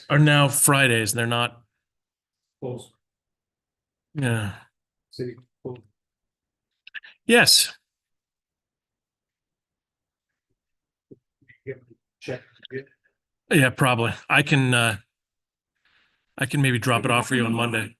are now Fridays. They're not, Close, yeah. city, close. Yes. Check. Yeah, probably. I can maybe drop it off for you on Monday.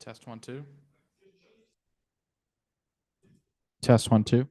Test 1 2. Test 1 2.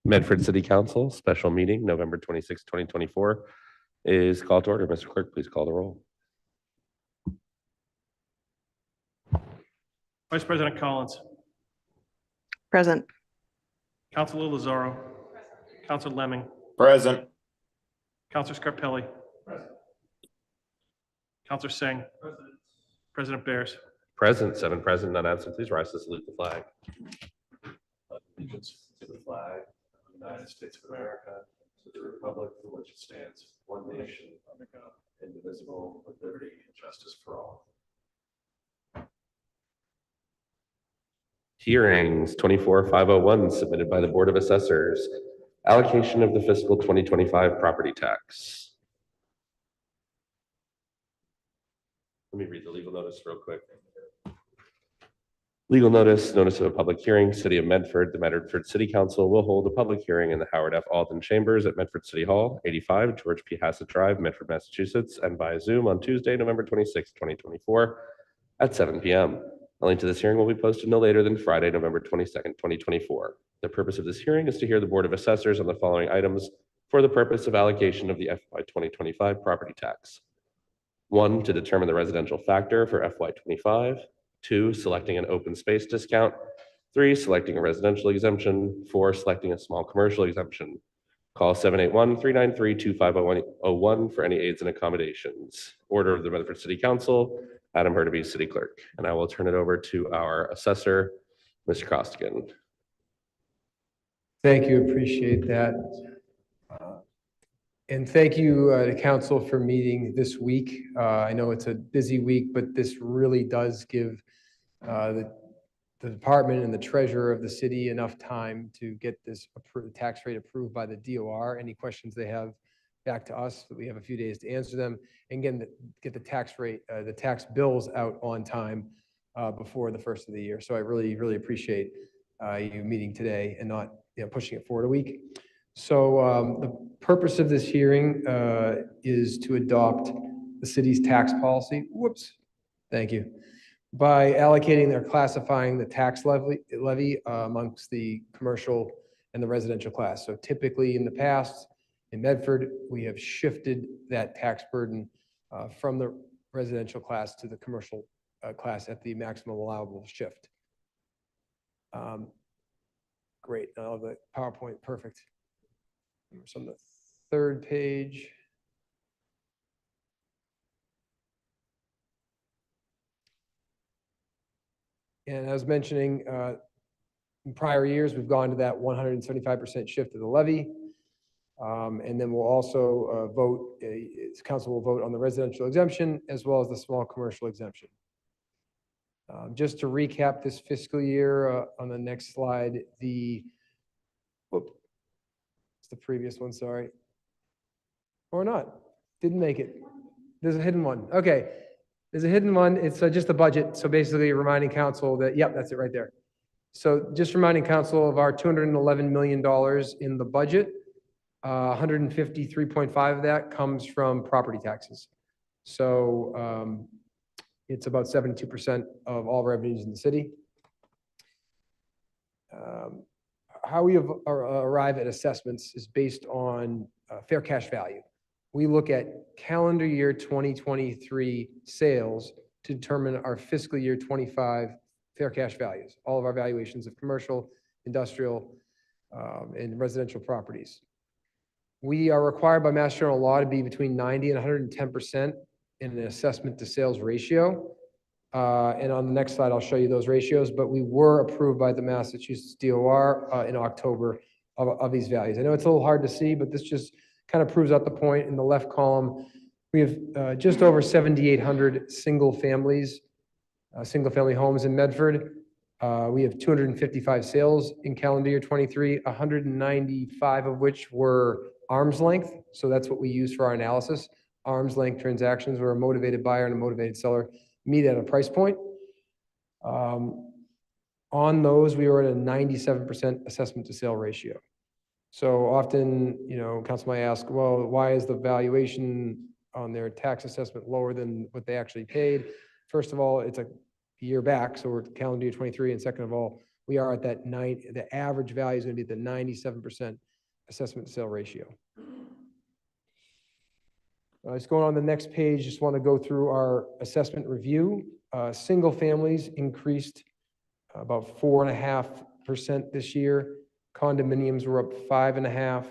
Medford City Council, special meeting, November 26, 2024, is called to order. Mr. Clerk, please call the roll. Vice President Collins, Present. Councilor Lozaro, Councilor Lemming, Present. Councilor Scarpelli, Councilor Singh, President Bears. Present, 7 present, none absent. Please rise to salute the flag. Allegiance to the flag of the United States of America, to the republic for which it stands, one nation, under God, indivisible, with liberty and justice for all. Hearings 24-501 submitted by the Board of Assessors. Allocation of the fiscal 2025 property tax. Let me read the legal notice real quick. Legal notice, notice of a public hearing, City of Medford. The Medford City Council will hold a public hearing in the Howard F. Alden Chambers at Medford City Hall, 85 George P. Hassett Drive, Medford, Massachusetts, and via Zoom on Tuesday, November 26, 2024 at 7 p.m. A link to this hearing will be posted no later than Friday, November 22nd, 2024. The purpose of this hearing is to hear the Board of Assessors on the following items for the purpose of allocation of the FY 2025 property tax. 1, to determine the residential factor for FY 25. 2, selecting an open space discount. 3, selecting a residential exemption. 4, selecting a small commercial exemption. Call 781-393-2501 for any aids and accommodations. Order of the Medford City Council, Adam Hurtubise, City Clerk. And I will turn it over to our assessor, Mr. Costigan. Thank you, appreciate that. And thank you to council for meeting this week. I know it's a busy week, but this really does give the department and the treasurer of the city enough time to get this tax rate approved by the DOR. Any questions they have back to us, that we have a few days to answer them. And again, get the tax rate, the tax bills out on time before the first of the year. So I really, really appreciate you meeting today and not pushing it forward a week. So the purpose of this hearing is to adopt the city's tax policy. Whoops, thank you. By allocating or classifying the tax levy amongst the commercial and the residential class. So typically in the past, in Medford, we have shifted that tax burden from the residential class to the commercial class at the maximum allowable shift. Great, I love the PowerPoint, perfect. So on the third page. And I was mentioning, in prior years, we've gone to that 175% shift of the levy. And then we'll also vote, council will vote on the residential exemption as well as the small commercial exemption. Just to recap this fiscal year on the next slide, it's the previous one, sorry. Or not, didn't make it. There's a hidden one. Okay, there's a hidden one. It's just the budget. So basically reminding council that, yep, that's it right there. So just reminding council of our $211 million in the budget. 153.5 of that comes from property taxes. So it's about 72% of all revenues in the city. How we arrive at assessments is based on fair cash value. We look at calendar year 2023 sales to determine our fiscal year 25 fair cash values, all of our valuations of commercial, industrial, and residential properties. We are required by Mass General Law to be between 90 and 110% in an assessment to sales ratio. And on the next slide, I'll show you those ratios, but we were approved by the Massachusetts DOR in October of these values. I know it's a little hard to see, but this just kind of proves out the point. In the left column, we have just over 7,800 single family homes in Medford. We have 255 sales in calendar year 23, 195 of which were arm's length. So that's what we use for our analysis. Arm's length transactions where a motivated buyer and a motivated seller meet at a price point. On those, we were at a 97% assessment to sale ratio. So often, council might ask, well, why is the valuation on their tax assessment lower than what they actually paid? First of all, it's a year back, so we're calendar year 23, and second of all, we are at that the average value is going to be at the 97% assessment to sale ratio. Just going on the next page, just want to go through our assessment review. Single families increased about 4.5% this year. Condominiums were up 5.5%.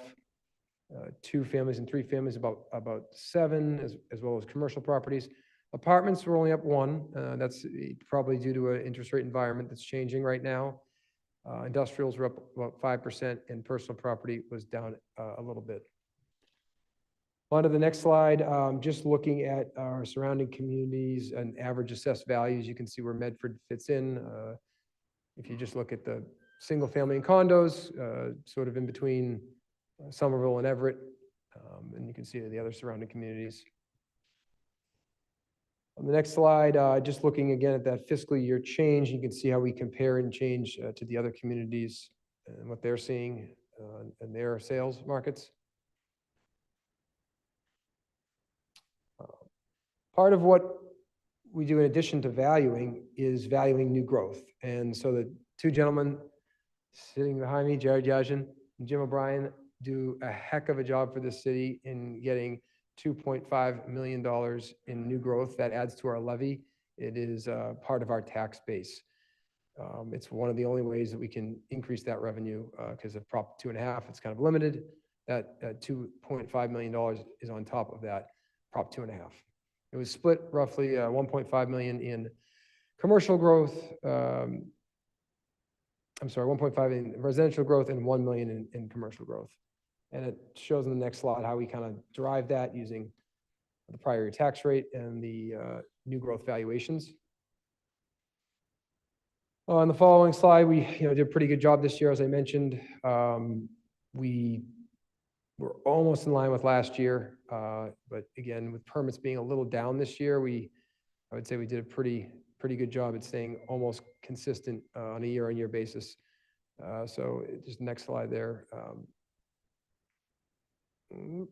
Two families and three families about 7%, as well as commercial properties. Apartments were only up 1%. That's probably due to an interest rate environment that's changing right now. Industrials were up about 5%, and personal property was down a little bit. On to the next slide, just looking at our surrounding communities and average assessed values, you can see where Medford fits in. If you just look at the single family and condos, sort of in between Somerville and Everett, and you can see the other surrounding communities. On the next slide, just looking again at that fiscal year change, you can see how we compare and change to the other communities and what they're seeing in their sales markets. Part of what we do in addition to valuing is valuing new growth. And so the two gentlemen sitting behind me, Jared Yajan and Jim O'Brien, do a heck of a job for this city in getting $2.5 million in new growth. That adds to our levy. It is part of our tax base. It's one of the only ways that we can increase that revenue because of Prop 2.5, it's kind of limited. That $2.5 million is on top of that Prop 2.5. It was split roughly 1.5 million in commercial growth. I'm sorry, 1.5 in residential growth and 1 million in commercial growth. And it shows in the next slide how we kind of derive that using the prior year tax rate and the new growth valuations. On the following slide, we did a pretty good job this year, as I mentioned. We were almost in line with last year, but again, with permits being a little down this year, I would say we did a pretty good job at staying almost consistent on a year-on-year basis. So just next slide there. You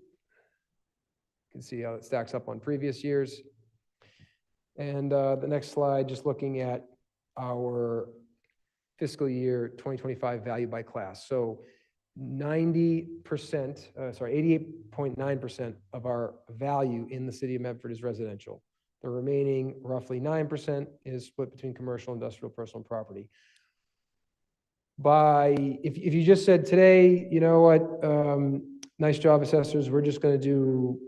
can see how it stacks up on previous years. And the next slide, just looking at our fiscal year 2025 value by class. So 88.9% of our value in the city of Medford is residential. The remaining roughly 9% is split between commercial, industrial, personal property. If you just said today, you know what, nice job, assessors, we're just going to do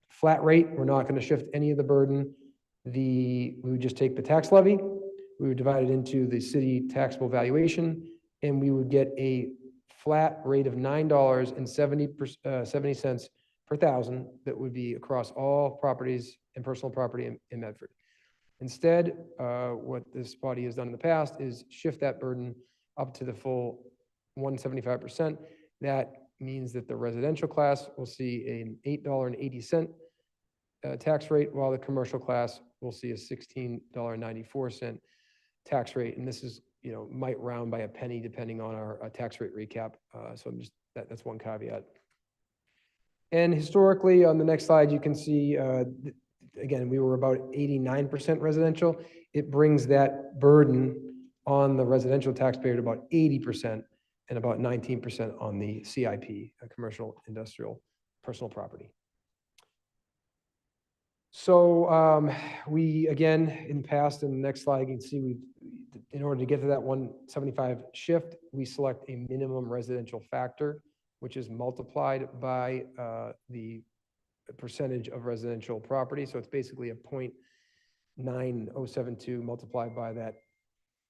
flat rate. We're not going to shift any of the burden. We would just take the tax levy, we would divide it into the city taxable valuation, and we would get a flat rate of $9.70 per thousand that would be across all properties and personal property in Medford. Instead, what this body has done in the past is shift that burden up to the full 175%. That means that the residential class will see an $8.80 tax rate, while the commercial class will see a $16.94 tax rate. And this is, might round by a penny depending on our tax rate recap. So that's one caveat. And historically, on the next slide, you can see, again, we were about 89% residential. It brings that burden on the residential taxpayer to about 80% and about 19% on the CIP, commercial, industrial, personal property. So we, again, in the past, in the next slide, you can see in order to get to that 175 shift, we select a minimum residential factor, which is multiplied by the percentage of residential property. So it's basically a 0.9072 multiplied by that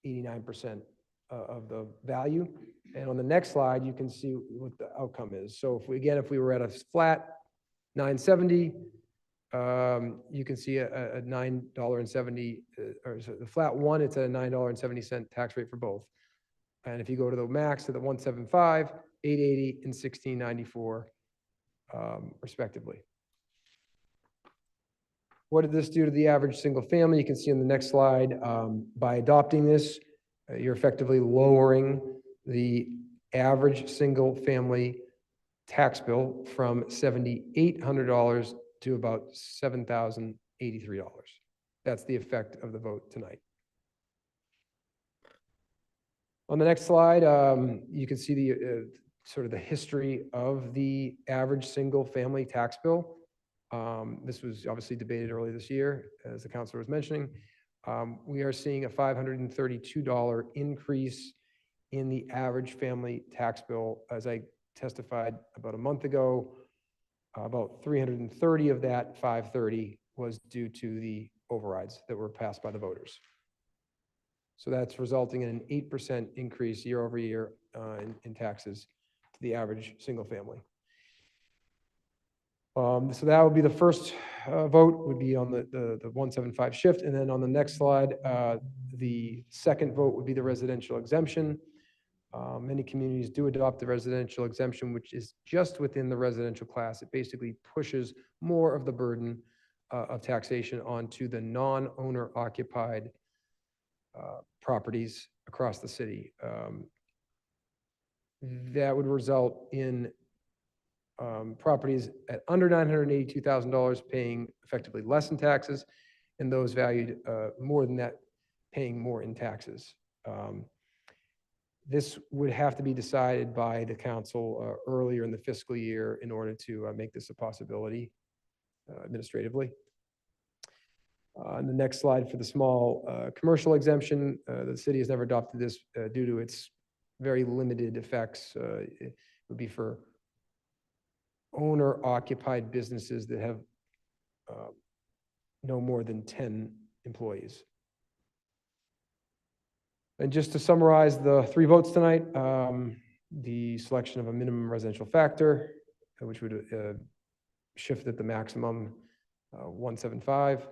89% of the value. And on the next slide, you can see what the outcome is. So if we were at a flat 970, you can see a $9.70, or the flat one, it's at a $9.70 tax rate for both. And if you go to the max, to the 175, 880 and 1694, respectively. What did this do to the average single family? You can see on the next slide, by adopting this, you're effectively lowering the average single family tax bill from $7,800 to about $7,083. That's the effect of the vote tonight. On the next slide, you can see the sort of the history of the average single-family tax bill. This was obviously debated earlier this year, as the counselor was mentioning. We are seeing a $532 increase in the average family tax bill. As I testified about a month ago, about 330 of that 530 was due to the overrides that were passed by the voters. So that's resulting in an 8% increase year over year in taxes to the average single family. So that would be the first vote would be on the 175 shift. And then on the next slide, the second vote would be the residential exemption. Many communities do adopt the residential exemption, which is just within the residential class. It basically pushes more of the burden of taxation onto the non-owner occupied properties across the city. That would result in properties at under $982,000 paying effectively less in taxes, and those valued more than that paying more in taxes. This would have to be decided by the council earlier in the fiscal year in order to make this a possibility administratively. On the next slide for the small commercial exemption, the city has never adopted this due to its very limited effects. It would be for owner-occupied businesses that have no more than 10 employees. And just to summarize the three votes tonight, the selection of a minimum residential factor, which would shift at the maximum 175 to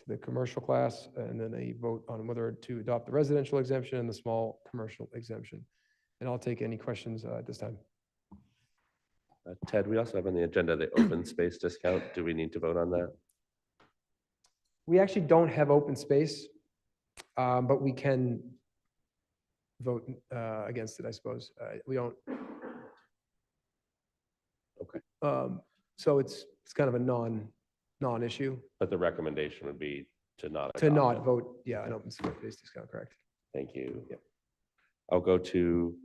the commercial class, and then a vote on whether to adopt the residential exemption and the small commercial exemption. And I'll take any questions at this time. Ted, we also have on the agenda the open space discount. Do we need to vote on that? We actually don't have open space, but we can vote against it, I suppose. We don't. Okay. So it's kind of a non-issue. But the recommendation would be to not. To adopt not it. vote, yeah, an open space discount, correct. Thank you. Yep. I'll go to,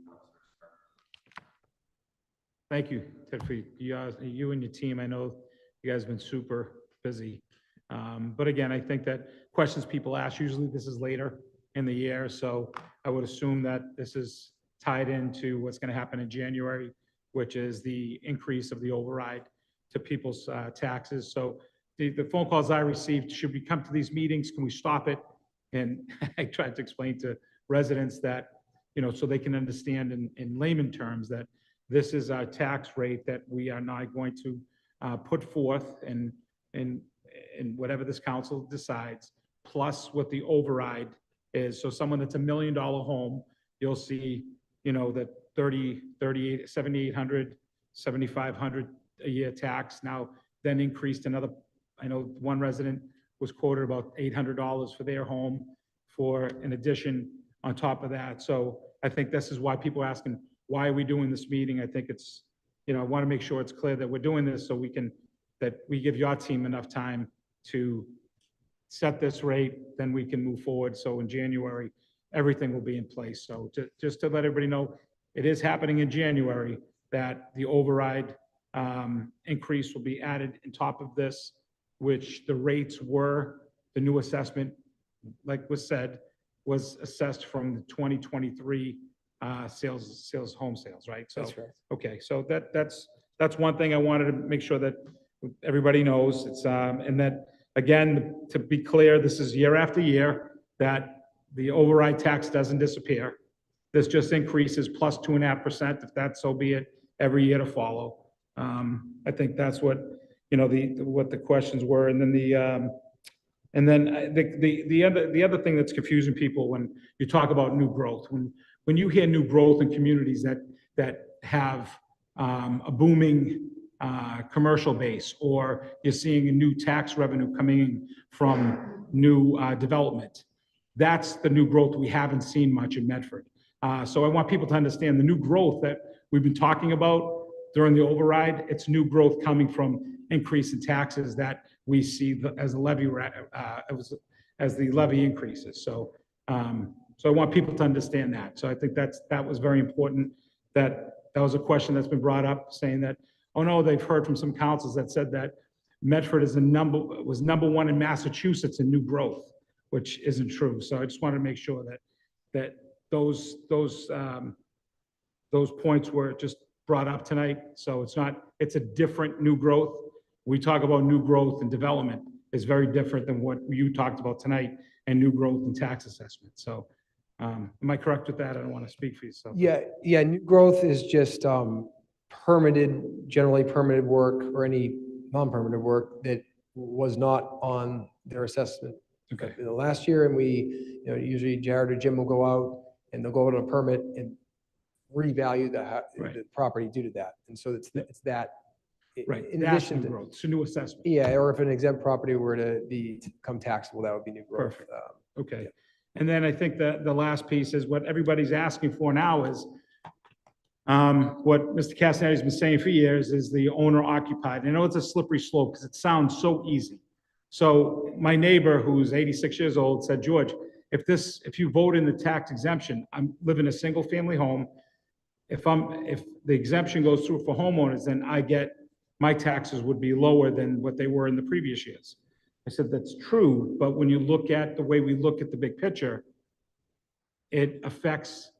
Thank you, Ted, for you and your team. I know you guys have been super busy. But again, I think that questions people ask, usually this is later in the year. So I would assume that this is tied into what's going to happen in January, which is the increase of the override to people's taxes. So the phone calls I received, should we come to these meetings? Can we stop it? And I tried to explain to residents that, so they can understand in layman terms that this is our tax rate that we are not going to put forth and whatever this council decides, plus what the override is. So someone that's $1 million home, you'll see, that 38, 7,800, 7,500 a year tax now then increased another. I know one resident was quoted about $800 for their home for an addition on top of that. So I think this is why people are asking, why are we doing this meeting? I think it's, I want to make sure it's clear that we're doing this so that we give your team enough time to set this rate, then we can move forward. So in January, everything will be in place. So just to let everybody know, it is happening in January that the override increase will be added on top of this, which the rates were, the new assessment, like was said, was assessed from the 2023 home sales, right? So, That's right. okay, so that's one thing I wanted to make sure that everybody knows. It's and that again, to be clear, this is year after year that the override tax doesn't disappear. This just increases plus 2.5%, if that's so be it, every year to follow. I think that's what what the questions were, and then the other thing that's confusing people when you talk about new growth, when you hear new growth in communities that have a booming commercial base, or you're seeing a new tax revenue coming in from new development, that's the new growth we haven't seen much in Medford. So I want people to understand the new growth that we've been talking about during the override. It's new growth coming from increase in taxes that we see as a levy. as the levy increases. So, so I want people to understand that. So I think that was very important, that was a question that's been brought up, saying that, oh no, they've heard from some councils that said that Medford was number one in Massachusetts in new growth, which isn't true. So I just wanted to make sure that those points were just brought up tonight. So it's a different new growth. We talk about new growth and development is very different than what you talked about tonight, and new growth and tax assessment. So am I correct with that? I don't want to speak for yourself. Yeah, new growth is just generally permitted work or any non-permitted work that was not on their assessment Okay. in the last year. And usually Jared or Jim will go out and they'll go out on a permit and revalue Right. the property due to that. And so it's that. Right. In That's addition new to, growth. It's a new assessment. yeah, or if an exempt property were to become taxable, that would be new growth. Perfect. Okay. And then I think that the last piece is what everybody's asking for now is what Mr. Castanetti's been saying for years is the owner occupied. I know it's a slippery slope because it sounds so easy. So my neighbor, who's 86 years old, said, George, if you vote in the tax exemption, I'm living in a single family home. If the exemption goes through for homeowners, then my taxes would be lower than what they were in the previous years. I said, that's true, but when you look at the way we look at the big picture, it affects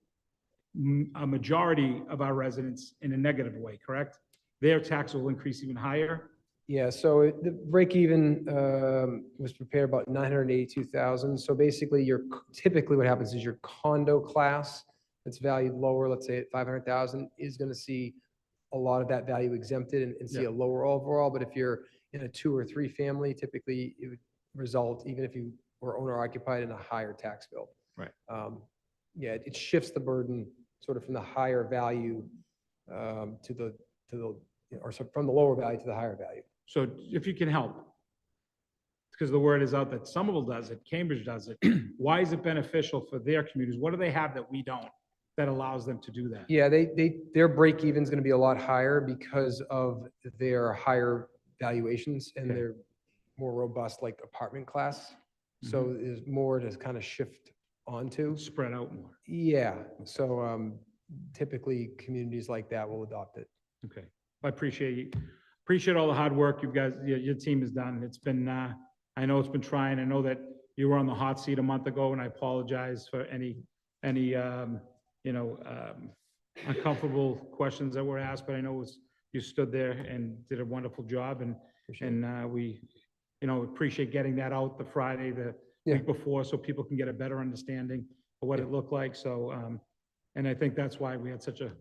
a majority of our residents in a negative way, correct? Their tax will increase even higher. Yeah, so the break even was prepared about 982,000. So basically typically what happens is your condo class that's valued lower, let's say at 500,000, is going to see a lot of that value exempted and see a lower overall. But if you're in a 2 or 3 family, typically it would result, even if you were owner occupied, in a higher tax bill. Right. Yeah, it shifts the burden sort of from the higher value from the lower value to the higher value. So if you can help, because the word is out that Somerville does it, Cambridge does it. Why is it beneficial for their communities? What do they have that we don't that allows them to do that? Yeah, their break even is going to be a lot higher because of their higher valuations and Okay. their more robust like apartment class. So there's more to kind of shift onto. Spread out more. Yeah, so typically communities like that will adopt it. Okay. I appreciate all the hard work you guys, your team has done. It's been, I know it's been trying. I know that you were on the hot seat a month ago, and I apologize for any uncomfortable questions that were asked, but I know you stood there and did a wonderful job, and we, appreciate getting that out the Friday, the week before, so people can get a better understanding of what it looked like. So, and I think that's why we had such a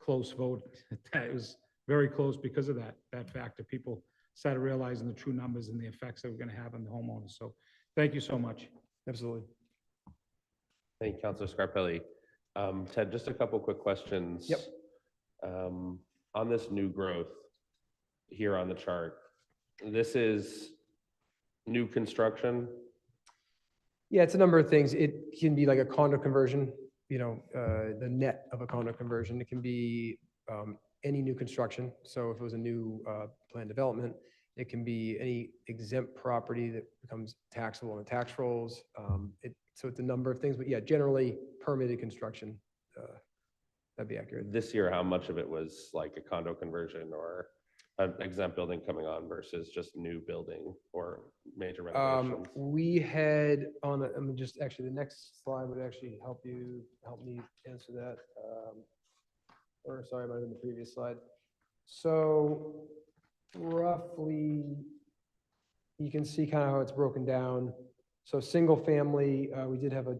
close vote. It was very close because of that factor. People started realizing the true numbers and the effects that we're going to have on the homeowners. So thank you so much. Absolutely. Thank you, Councilor Scarpelli. Ted, just a couple quick questions. Yep. On this new growth here on the chart, this is new construction. Yeah, it's a number of things. It can be like a condo conversion, the net of a condo conversion. It can be any new construction. So if it was a new planned development, it can be any exempt property that becomes taxable on the tax rolls. So it's a number of things, but yeah, generally permitted construction. That'd be accurate. This year, how much of it was like a condo conversion or an exempt building coming on versus just new building or major renovations? We had actually the next slide would actually help me answer that. Or sorry, might have been the previous slide. So roughly, you can see kind of how it's broken down. So single family, we did have a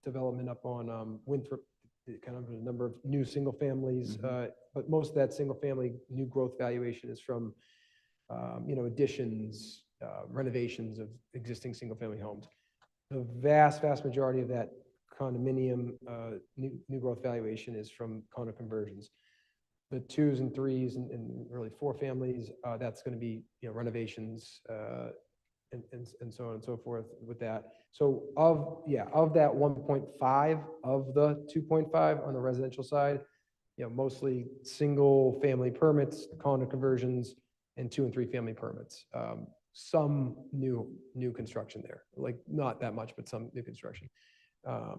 development up on Winthrop, kind of a number of new single families, but most of that single family new growth valuation is from, additions, renovations of existing single family homes. The vast majority of that condominium new growth valuation is from condo conversions. The 2s and 3s and really 4 families, that's going to be renovations and so on and so forth with that. So of that 1.5 of the 2.5 on the residential side, mostly single family permits, condo conversions, and 2 and 3 family permits. some new construction there, like not that much, but some new construction. Does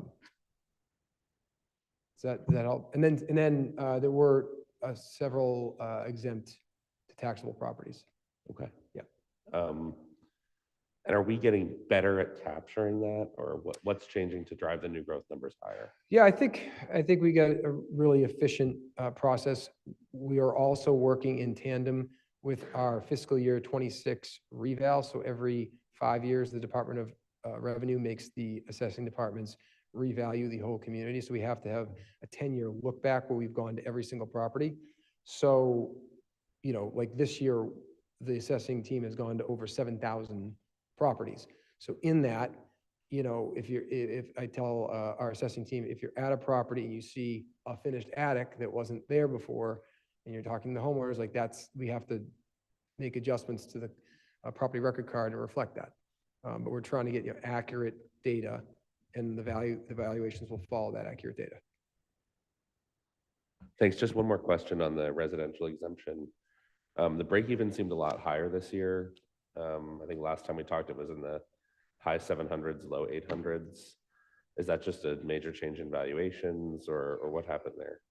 that help? And then there were several exempt taxable properties. Okay. Yeah. And are we getting better at capturing that, or what's changing to drive the new growth numbers higher? Yeah, I think we got a really efficient process. We are also working in tandem with our fiscal year 26 reval. So every 5 years, the Department of Revenue makes the assessing departments revalue the whole community. So we have to have a 10-year look back where we've gone to every single property. So, you know, like this year, the assessing team has gone to over 7,000 properties. So in that, you know, if I tell our assessing team, if you're at a property and you see a finished attic that wasn't there before, and you're talking to homeowners, like we have to make adjustments to the property record card to reflect that. But we're trying to get, you know, accurate data, and the valuations will follow that accurate data. Thanks. Just one more question on the residential exemption. The break even seemed a lot higher this year. I think last time we talked, it was in the high 700s, low 800s. Is that just a major change in valuations, or what happened there?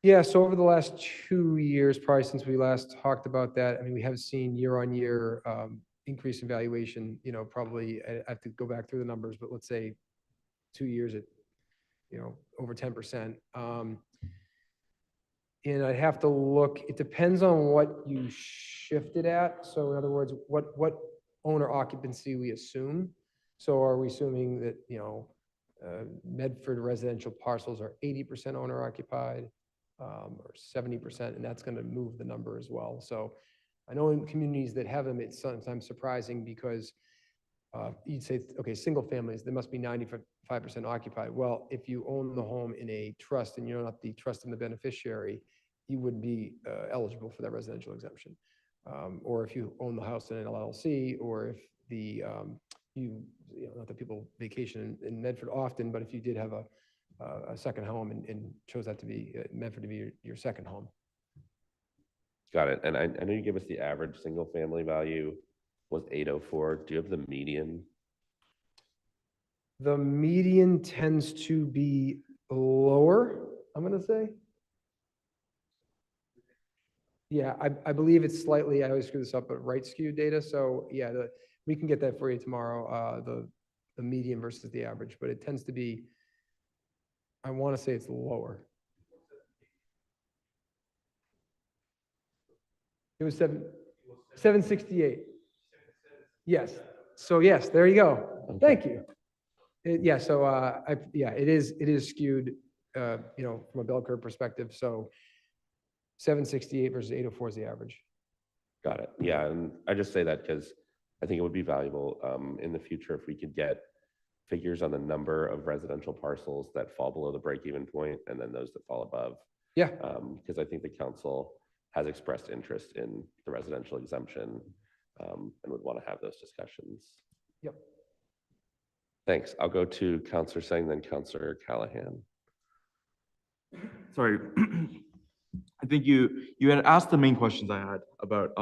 Yeah, so over the last 2 years, probably since we last talked about that, I mean, we have seen year-on-year increase in valuation, you know, probably, I have to go back through the numbers, but let's say 2 years at, you know, over 10%. And I'd have to look, it depends on what you shifted at. So in other words, what owner occupancy we assume. So are we assuming that, you know, Medford residential parcels are 80% owner occupied, or 70%, and that's going to move the number as well. So I know in communities that have them, it's sometimes surprising because you'd say, okay, single families, they must be 95% occupied. Well, if you own the home in a trust and you're not the trust and the beneficiary, you would be eligible for that residential exemption. Or if you own the house in an LLC, or if the you know, not that people vacation in Medford often, but if you did have a second home and chose that to be Medford to be your second home. Got it. And I know you gave us the average single family value was 804. Do you have the median? The median tends to be lower, I'm going to say. Yeah, I believe it's slightly, I always screw this up, but right skewed data. So yeah, we can get that for you tomorrow, the median versus the average, but it tends to be, I want to say it's lower. It was 768. Yes. So yes, there you go. Thank you. Yeah. So it is skewed, you know, from a bell curve perspective. So 768 versus 804 is the average. Got it. Yeah. And I just say that because I think it would be valuable in the future if we could get figures on the number of residential parcels that fall below the break-even point and then those that fall above. Yeah. Because I think the council has expressed interest in the residential exemption and would want to have those discussions. Yep. Thanks. I'll go to Councillor Singh, then Councillor Callahan. Sorry. I think you had asked the main questions I had about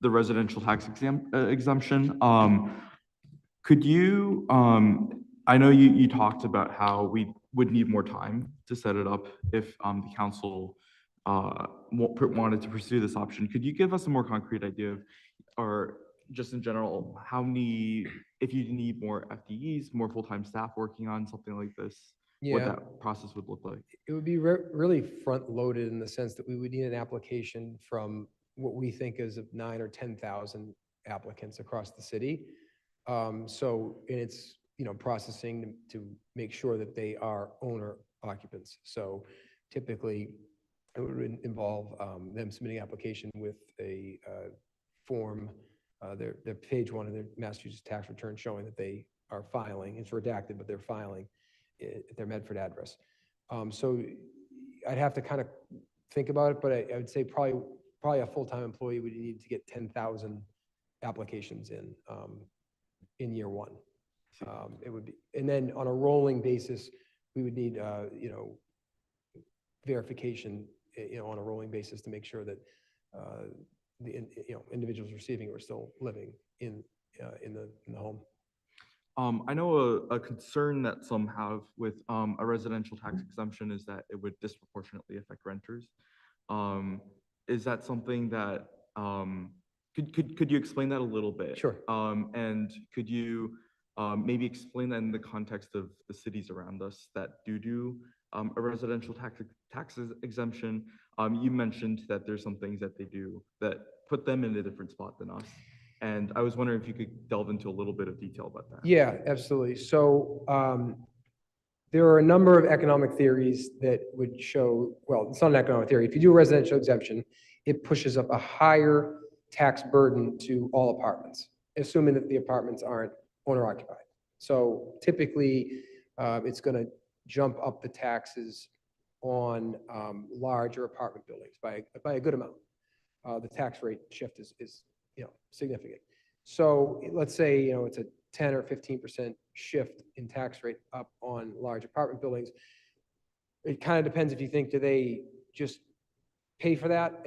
the residential tax exemption. Could you, I know you talked about how we would need more time to set it up if the council wanted to pursue this option. Could you give us a more concrete idea of, or just in general, how many, if you need more FTEs, more full-time staff working on something like this, what that process would look like? It would be really front-loaded in the sense that we would need an application from what we think is of 9,000 or 10,000 applicants across the city. So it's, you know, processing to make sure that they are owner occupants. So typically it would involve them submitting application with a form, their page 1 of their Massachusetts tax return showing that they are filing. It's redacted, but they're filing their Medford address. So I'd have to kind of think about it, but I would say probably a full-time employee would need to get 10,000 applications in year 1. It would be, and then on a rolling basis, we would need, you know, verification, you know, on a rolling basis to make sure that individuals receiving or still living in the home. I know a concern that some have with a residential tax exemption is that it would disproportionately affect renters. Is that something that, could you explain that a little bit? Sure. And could you maybe explain that in the context of the cities around us that do a residential tax exemption? You mentioned that there's some things that they do that put them in a different spot than us. And I was wondering if you could delve into a little bit of detail about that. Yeah, absolutely. So there are a number of economic theories that would show, well, it's not an economic theory. If you do a residential exemption, it pushes up a higher tax burden to all apartments, assuming that the apartments aren't owner occupied. So typically, it's going to jump up the taxes on larger apartment buildings by a good amount. The tax rate shift is significant. So let's say, it's a 10 or 15% shift in tax rate up on large apartment buildings. It kind of depends if you think, do they just pay for that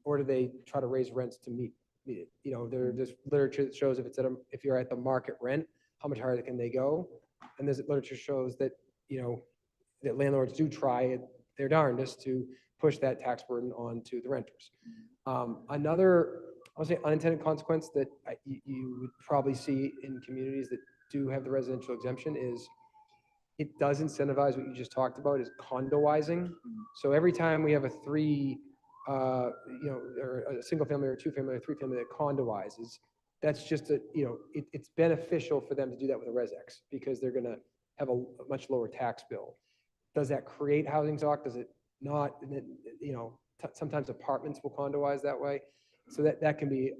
or do they try to raise rents to meet it? There's literature that shows if you're at the market rent, how much higher can they go? And there's literature shows that, that landlords do try their darndest to push that tax burden onto the renters. Another, I would say, unintended consequence that you would probably see in communities that do have the residential exemption is it does incentivize what you just talked about, is condoizing. So every time we have a or a single family or a 2-family or 3-family that condoizes, that's just it's beneficial for them to do that with a res X because they're going to have a much lower tax bill. Does that create housing stock? Does it not? And then, sometimes apartments will condoize that way. So that can be,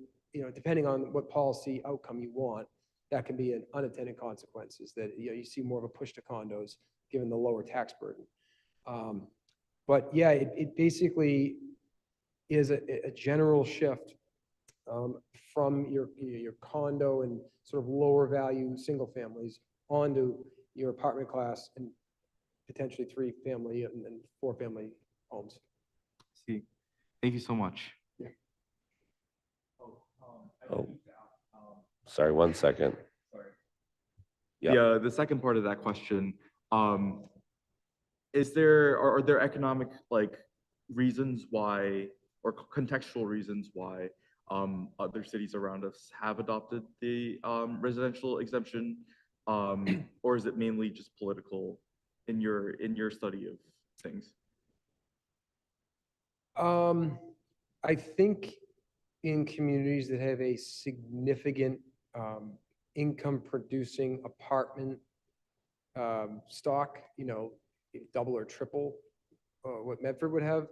depending on what policy outcome you want, that can be an unintended consequences that, you see more of a push to condos given the lower tax burden. But yeah, it basically is a general shift from your condo and sort of lower value single families onto your apartment class and potentially 3-family and 4-family homes. See, thank you so much. Oh, sorry, 1 second. Yeah. Yeah, the second part of that question, are there economic reasons why, or contextual reasons why other cities around us have adopted the residential exemption, or is it mainly just political in your study of things? I think in communities that have a significant income producing apartment stock, double or triple what Medford would have,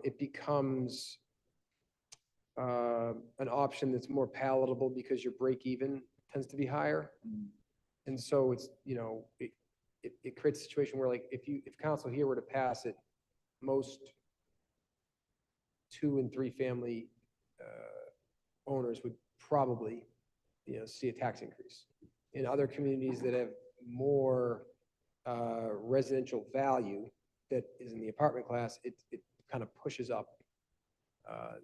it becomes an option that's more palatable because your break even tends to be higher. And so it's, it creates a situation where if council here were to pass it, most 2- and 3-family owners would probably, see a tax increase. In other communities that have more residential value that is in the apartment class, it kind of pushes up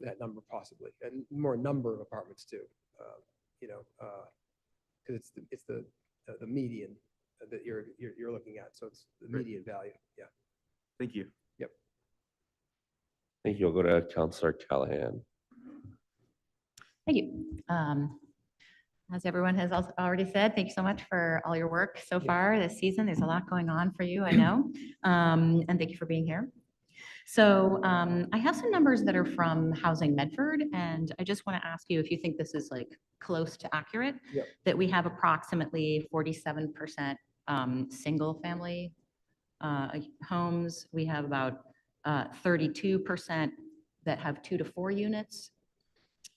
that number possibly, and more number of apartments too, because it's the median that you're looking at. So it's the median value. Yeah. Thank you. Yep. Thank you. We'll go to Councilor Callahan. Thank you. As everyone has also already said, thank you so much for all your work so far this season. There's a lot going on for you, I know. And thank you for being here. So I have some numbers that are from Housing Medford, and I just want to ask you if you think this is close to accurate. Yep. That we have approximately 47% single family homes. We have about 32% that have 2 to 4 units.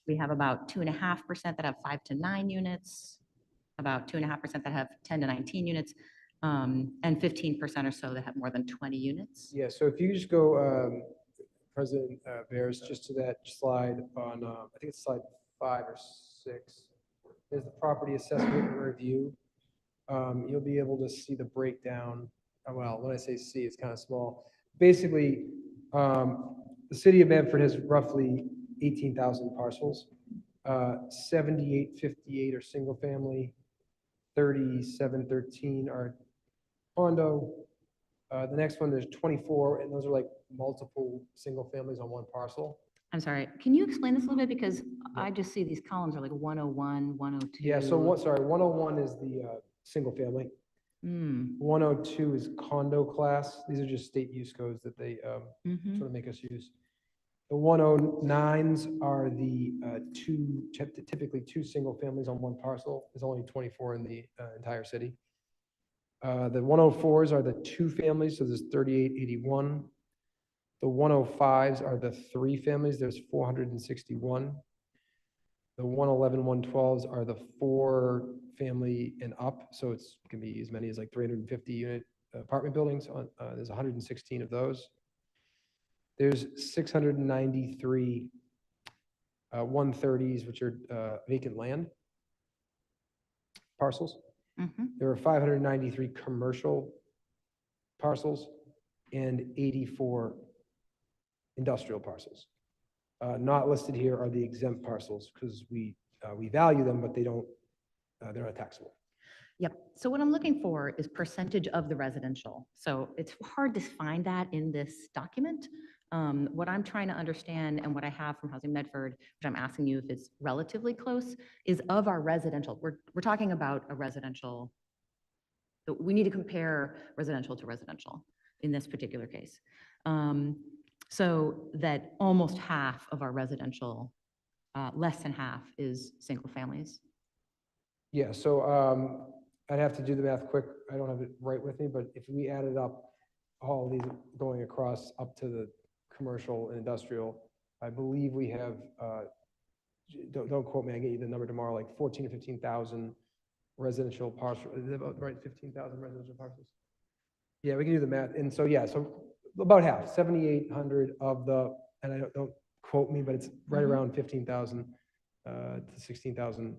We have about 2.5% that have 5 to 9 units, about 2.5% that have 10 to 19 units, and 15% or so that have more than 20 units. Yeah, so if you just go, President Bears, just to that slide on, I think it's slide 5 or 6, there's the property assessment and review. You'll be able to see the breakdown. Well, when I say see, it's kind of small. Basically, the city of Medford has roughly 18,000 parcels. 7858 are single family, 3713 are condo. The next one, there's 24, and those are like multiple single families on one parcel. I'm sorry, can you explain this a little bit? Because I just see these columns are like 101, 102. Yeah, so what, sorry, 101 is the single family. Hmm, 102 is condo class. These are just state use codes that they mhm. sort of make us use. The 109s are the typically two single families on one parcel. There's only 24 in the entire city. The 104s are the two families, so there's 3881. The 105s are the three families, there's 461. The 111, 112s are the four family and up, so it's can be as many as like 350 unit apartment buildings. There's 116 of those. There's 693 130s, which are vacant land parcels. Mhm. There are 593 commercial parcels and 84 industrial parcels. Not listed here are the exempt parcels because we value them, but they're not taxable. Yep. So what I'm looking for is percentage of the residential. So it's hard to find that in this document. What I'm trying to understand and what I have from Housing Medford, which I'm asking you if it's relatively close, is of our residential. We're talking about a residential. We need to compare residential to residential in this particular case. So that almost half of our residential, less than half, is single families. Yeah, so I'd have to do the math quick. I don't have it right with me, but if we added up all these going across up to the commercial and industrial, I believe we have, don't quote me, I get you the number tomorrow, like 14 or 15,000 residential parcels. Is it about right, 15,000 residential parcels? Yeah, we can do the math. And so, yeah, so about half, 7,800 of the, and I don't quote me, but it's right around 15,000 to 16,000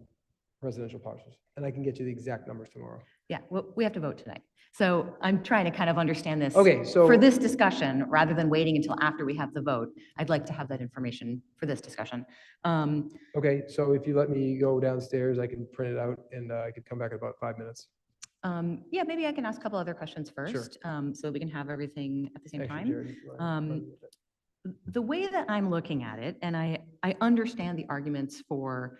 residential parcels. And I can get you the exact numbers tomorrow. Yeah, well, we have to vote tonight. So I'm trying to kind of understand this. Okay, so For this discussion, rather than waiting until after we have the vote, I'd like to have that information for this discussion. okay, so if you let me go downstairs, I can print it out and I could come back in about 5 minutes. Yeah, maybe I can ask a couple other questions first, so that we can have everything at the same Actually, time. Jared, if you wanna- The way that I'm looking at it, and I understand the arguments for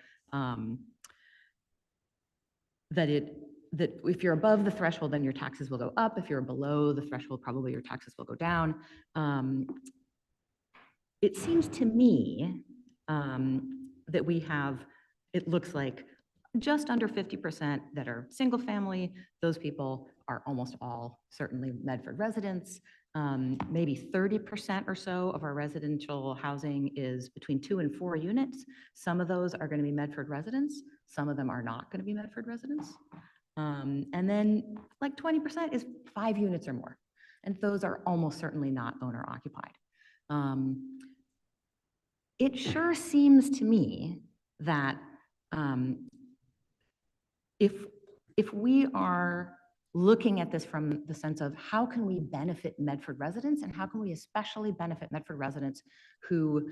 that if you're above the threshold, then your taxes will go up. If you're below the threshold, probably your taxes will go down. It seems to me that we have, it looks like just under 50% that are single family. Those people are almost all certainly Medford residents. Maybe 30% or so of our residential housing is between 2 and 4 units. Some of those are going to be Medford residents. Some of them are not going to be Medford residents. And then like 20% is 5 units or more. And those are almost certainly not owner occupied. It sure seems to me that if we are looking at this from the sense of how can we benefit Medford residents and how can we especially benefit Medford residents who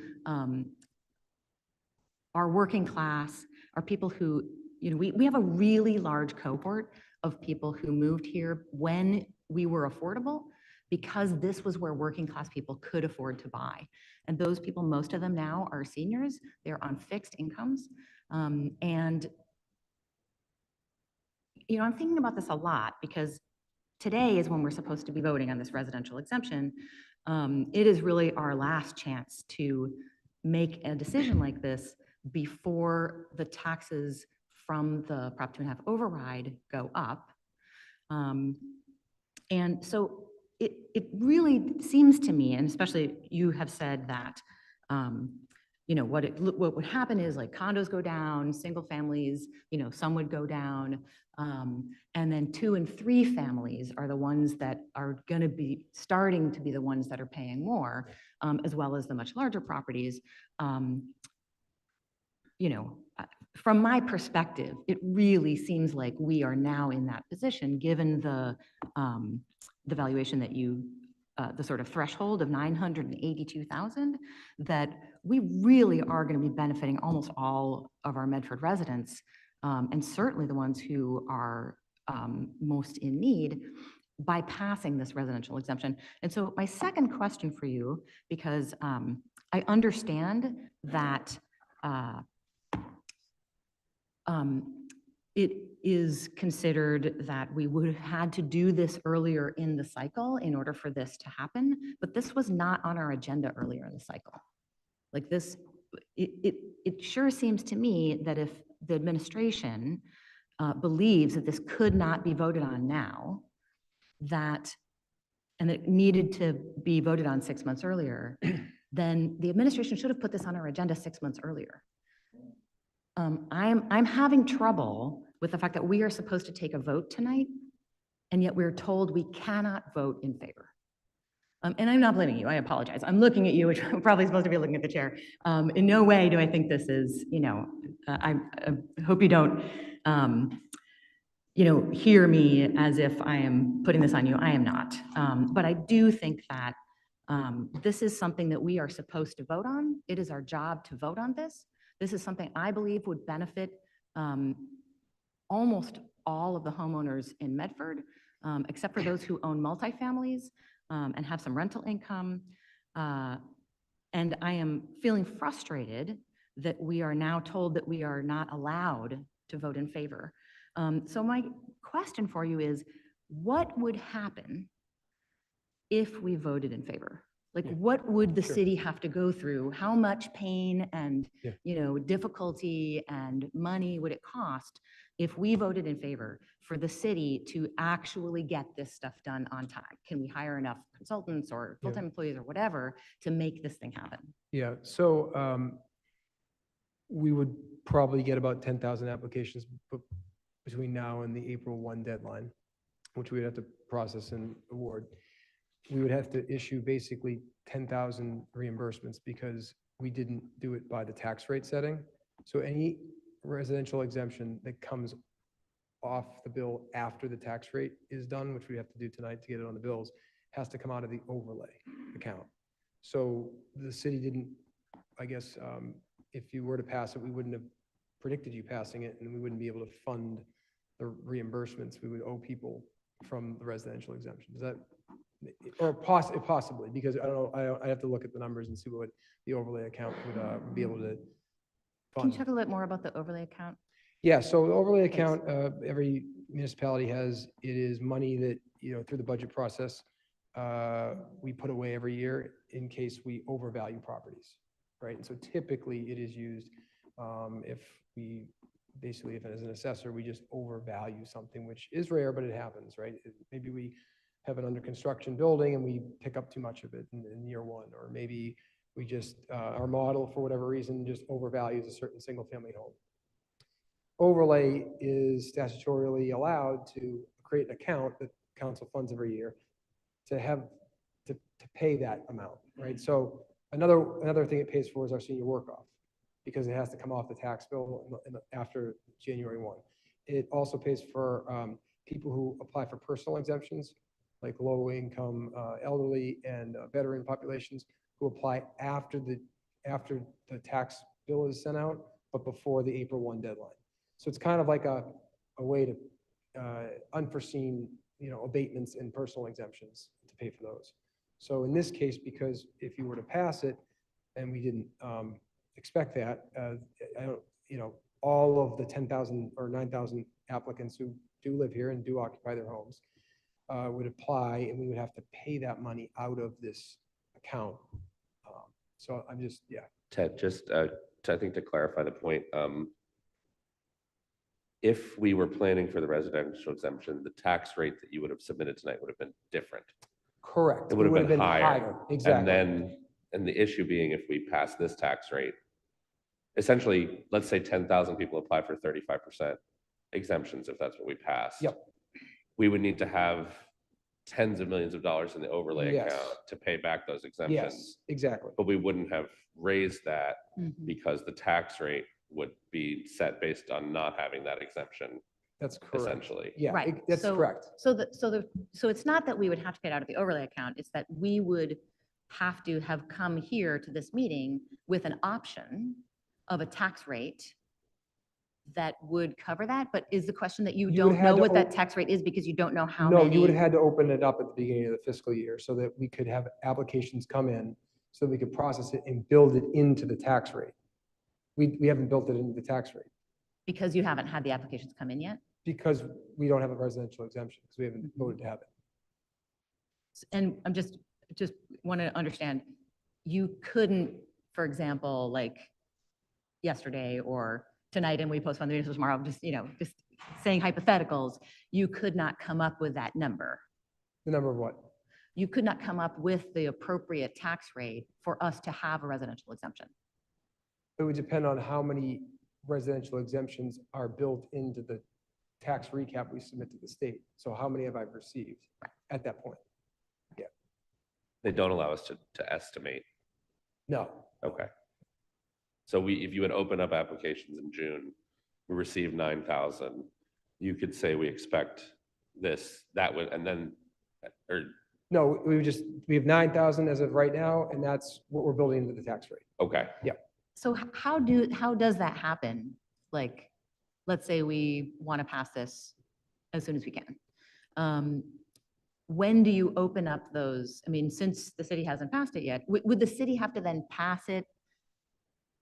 are working class, are people who, you know, we have a really large cohort of people who moved here when we were affordable because this was where working class people could afford to buy. And those people, most of them now are seniors, they're on fixed incomes. And you know, I'm thinking about this a lot because today is when we're supposed to be voting on this residential exemption. It is really our last chance to make a decision like this before the taxes from the Prop 2.5 override go up. And so it really seems to me, and especially you have said that, you know, what would happen is like condos go down, single families, you know, some would go down. And then 2 and 3 families are the ones that are going to be starting to be the ones that are paying more, as well as the much larger properties. You know, from my perspective, it really seems like we are now in that position, given the valuation that you, the sort of threshold of 982,000, that we really are going to be benefiting almost all of our Medford residents, and certainly the ones who are most in need, by passing this residential exemption. And so my second question for you, because I understand that it is considered that we would have had to do this earlier in the cycle in order for this to happen, but this was not on our agenda earlier in the cycle. Like this, it sure seems to me that if the administration believes that this could not be voted on now, and it needed to be voted on 6 months earlier, then the administration should have put this on our agenda 6 months earlier. I'm having trouble with the fact that we are supposed to take a vote tonight, and yet we're told we cannot vote in favor. And I'm not blaming you, I apologize. I'm looking at you, which I'm probably supposed to be looking at the chair. In no way do I think this is, I hope you don't, hear me as if I am putting this on you. I am not. But I do think that this is something that we are supposed to vote on. It is our job to vote on this. This is something I believe would benefit almost all of the homeowners in Medford, except for those who own multifamilies and have some rental income. And I am feeling frustrated that we are now told that we are not allowed to vote in favor. So my question for you is, what would happen if we voted in favor? Like, what would the city have to go through? How much pain and, difficulty and money would it cost if we voted in favor for the city to actually get this stuff done on time? Can we hire enough consultants or full-time employees or whatever to make this thing happen? Yeah, so we would probably get about 10,000 applications between now and the April 1 deadline, which we'd have to process and award. We would have to issue basically 10,000 reimbursements because we didn't do it by the tax rate setting. So any residential exemption that comes off the bill after the tax rate is done, which we have to do tonight to get it on the bills, has to come out of the overlay account. So the city didn't, I guess, if you were to pass it, we wouldn't have predicted you passing it, and we wouldn't be able to fund the reimbursements we would owe people from the residential exemption. Does that, or possibly, because I don't know, I have to look at the numbers and see what the overlay account would be able to Can fund. you talk a little bit more about the overlay account? Yeah, so the overlay account, every municipality has, it is money that, through the budget process, we put away every year in case we overvalue properties, right? And so typically it is used if we, basically if as an assessor, we just overvalue something, which is rare, but it happens, right? Maybe we have an under construction building and we pick up too much of it in year one, or maybe we just, our model for whatever reason just overvalues a certain single family home. Overlay is statutorily allowed to create an account that council funds every year to have, to pay that amount, right? So another thing it pays for is our senior work off, because it has to come off the tax bill after January 1. It also pays for people who apply for personal exemptions, like low income, elderly, and veteran populations who apply after the tax bill is sent out, but before the April 1 deadline. So it's kind of like a way to unforeseen, abatements and personal exemptions to pay for those. So in this case, because if you were to pass it, and we didn't expect that, I don't, all of the 10,000 or 9,000 applicants who do live here and do occupy their homes would apply, and we would have to pay that money out of this account. So I'm just, Ted, just I think to clarify the point, if we were planning for the residential exemption, the tax rate that you would have submitted tonight would have been different. correct. It would have been higher. Exactly. And the issue being, if we pass this tax rate, essentially, let's say 10,000 people apply for 35% exemptions, if that's what we pass. Yep. We would need to have tens of millions of dollars in the overlay Yes. account to pay back those exemptions. Yes, exactly. But we wouldn't have raised that Mhm. because the tax rate would be set based on not having that exemption, That's correct. essentially. Yeah, Right. that's So- correct. So it's not that we would have to get out of the overlay account, it's that we would have to have come here to this meeting with an option of a tax rate that would cover that, but is the question that you You would don't have know to what that op- tax rate is because you don't know how No, many? you would have had to open it up at the beginning of the fiscal year so that we could have applications come in, so we could process it and build it into the tax rate. We haven't built it into the tax rate Because you haven't had the applications come in yet? because we don't have a residential exemption, because we haven't voted to have it. And I'm just want to understand, you couldn't, for example, like yesterday or tonight, and we postpone the meeting till tomorrow, just saying hypotheticals, you could not come up with that number. The number of what? You could not come up with the appropriate tax rate for us to have a residential exemption. It would depend on how many residential exemptions are built into the tax recap we submit to the state. So how many have I received at that point? They don't allow us to estimate. No, Okay. So if you would open up applications in June, we received 9,000, you could say we expect this, that would, and then, or, no, we have 9,000 as of right now, and that's what we're building into the tax rate. okay. So how does that happen? Like, let's say we want to pass this as soon as we can. When do you open up those? I mean, since the city hasn't passed it yet, would the city have to then pass it?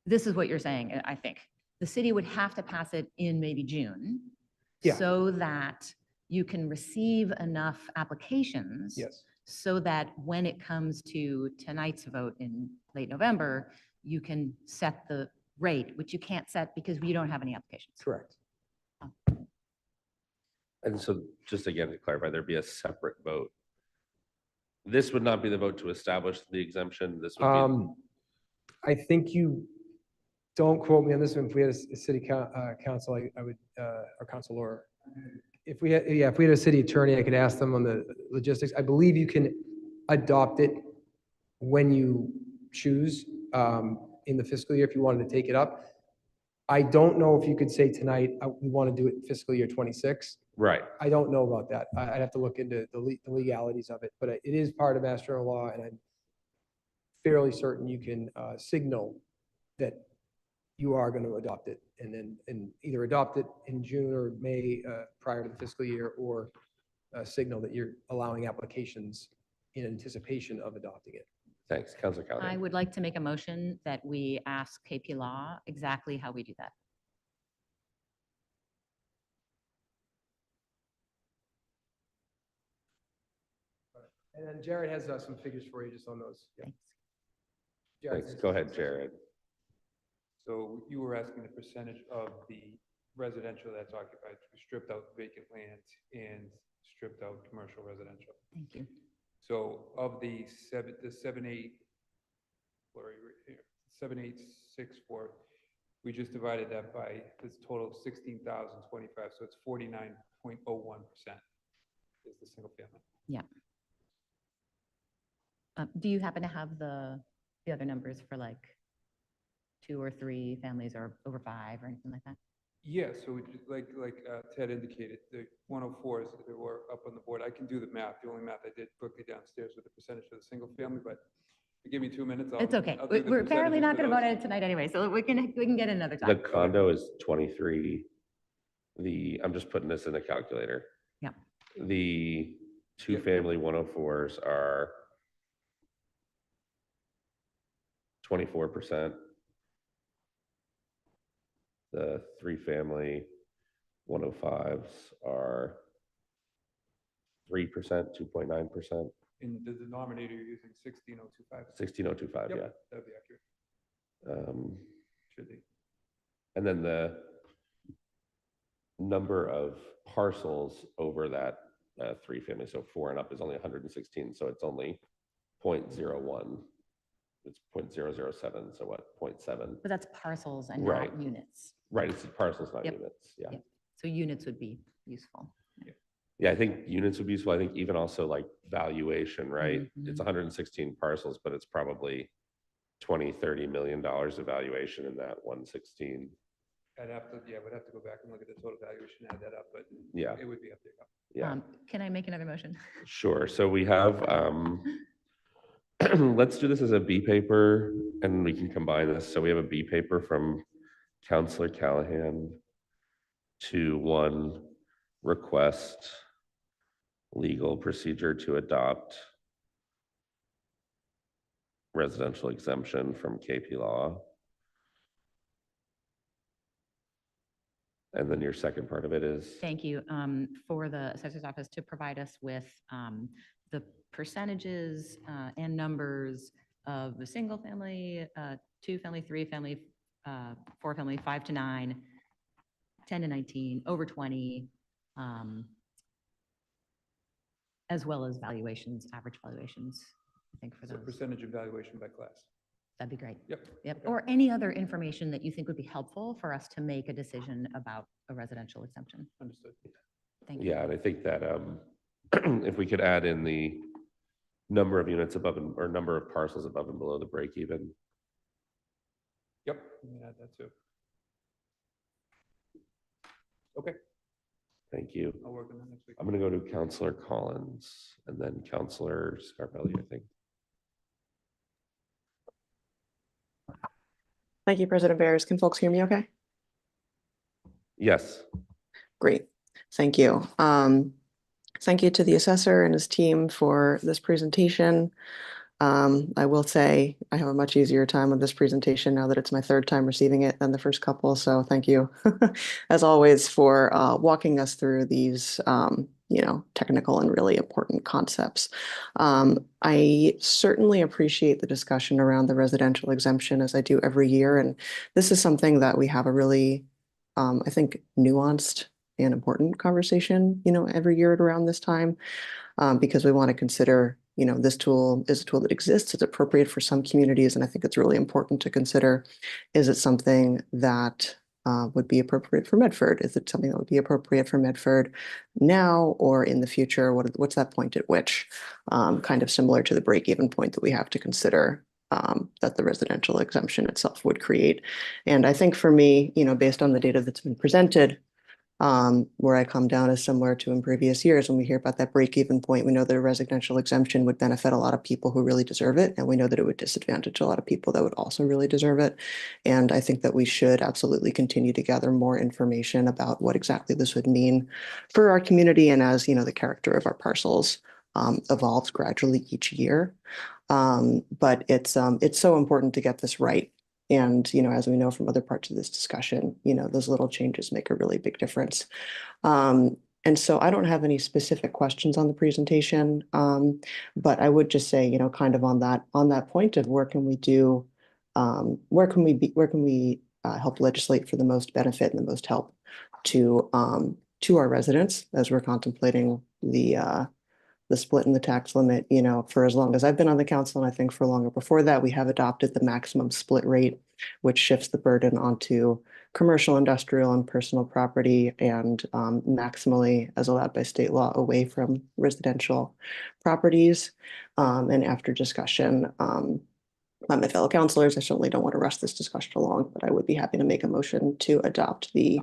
This is what you're saying, I think. The city would have to pass it in maybe June. Yeah. So that you can receive enough applications. Yes, So that when it comes to tonight's vote in late November, you can set the rate, which you can't set because we don't have any applications. correct. And so just again to clarify, there'd be a separate vote. This would not be the vote to establish the exemption. This would be, I think don't quote me on this one. If we had a city council, I would, or councilor. If we had a city attorney, I could ask them on the logistics. I believe you can adopt it when you choose in the fiscal year if you wanted to take it up. I don't know if you could say tonight, we want to do it in fiscal year 26. right. I don't know about that. I'd have to look into the legalities of it, but it is part of Mass General Law, and I'm fairly certain you can signal that you are going to adopt it, and either adopt it in June or May prior to the fiscal year, or signal that you're allowing applications in anticipation of adopting it. Thanks, Councilor I Callahan. would like to make a motion that we ask KP Law exactly how we do that. And then Jared has some figures for you just on those. Yeah. Thanks. Jared, Thanks. Go ahead, Jared. So you were asking the percentage of the residential that's occupied, stripped out vacant land and stripped out commercial residential. Thank you. So of the 7,864, we just divided that by this total of 16,025, so it's 49.01% is the single family. Yeah. Do you happen to have the other numbers for like 2 or 3 families or over 5 or anything like that? Yeah, so like Ted indicated, the 104s that were up on the board, I can do the math. The only math I did quickly downstairs with the percentage of the single family, but if you give me 2 minutes, It's okay. I'll do the We're apparently not percentages going to for vote on those. it tonight anyway, so we can get another The time. condo is 23. I'm just putting this in the calculator. Yeah. The two-family 104s are 24%. The three-family 105s are 3%, 2.9%, In the denominator, you're using 16025. 16025, yeah. Yep, that'd be accurate. Should be. And then the number of parcels over that three-family, so 4 and up, is only 116, so it's only 0.01. It's 0.007, so what, 0.7? But that's parcels and Right. not units. Right, it's parcels, not Yep. units, yeah. Yep. So units would be useful. Yeah, I think units would be useful. I think even also like valuation, right? It's 116 parcels, but it's probably 20, $30 million of valuation in that 116. We'd have to go back and look at the total valuation, add that up, but Yeah, it would be up there. yeah, Can I make another motion? sure. So we have let's do this as a B paper and we can combine this. So we have a B paper from Counselor Callahan to one request legal procedure to adopt residential exemption from KP Law. And then your second part of it is, Thank you. For the assessor's office to provide us with the percentages and numbers of the single family, 2 family, 3 family, 4 family, 5 to 9, 10 to 19, over 20, as well as valuations, average valuations, I think for So those. percentage of valuation by class. That'd be great. Yep. Yep. Okay. Or any other information that you think would be helpful for us to make a decision about a residential exemption. Understood. Thank you. yeah, and I think that if we could add in the number of units above or number of parcels above and below the break even. Yep, we can add that too. Okay, Thank you. I'll work on that next week. I'm gonna go to Counselor Collins and then Counselor Scarpelli, I think. Thank you, President Bears. Can folks hear me okay? Yes, Great, thank you. Thank you to the assessor and his team for this presentation. I will say I have a much easier time with this presentation now that it's my third time receiving it than the first couple, so thank you as always for walking us through these technical and really important concepts. I certainly appreciate the discussion around the residential exemption as I do every year, and this is something that we have a really, I think, nuanced and important conversation, every year at around this time, because we want to consider, this tool is a tool that exists, it's appropriate for some communities, and I think it's really important to consider, is it something that would be appropriate for Medford? Is it something that would be appropriate for Medford now or in the future? What's that point at which? Kind of similar to the break-even point that we have to consider that the residential exemption itself would create. And I think for me, based on the data that's been presented, where I come down is similar to in previous years. When we hear about that break-even point, we know that a residential exemption would benefit a lot of people who really deserve it, and we know that it would disadvantage a lot of people that would also really deserve it. And I think that we should absolutely continue to gather more information about what exactly this would mean for our community, and as the character of our parcels evolves gradually each year. But it's so important to get this right. And, as we know from other parts of this discussion, those little changes make a really big difference. And so I don't have any specific questions on the presentation, but I would just say, kind of on that point of where can we help legislate for the most benefit and the most help to our residents as we're contemplating the split in the tax limit, for as long as I've been on the council, and I think for longer before that, we have adopted the maximum split rate, which shifts the burden onto commercial, industrial, and personal property, and maximally, as allowed by state law, away from residential properties. And after discussion, my fellow councilors, I certainly don't want to rush this discussion along, but I would be happy to make a motion to adopt the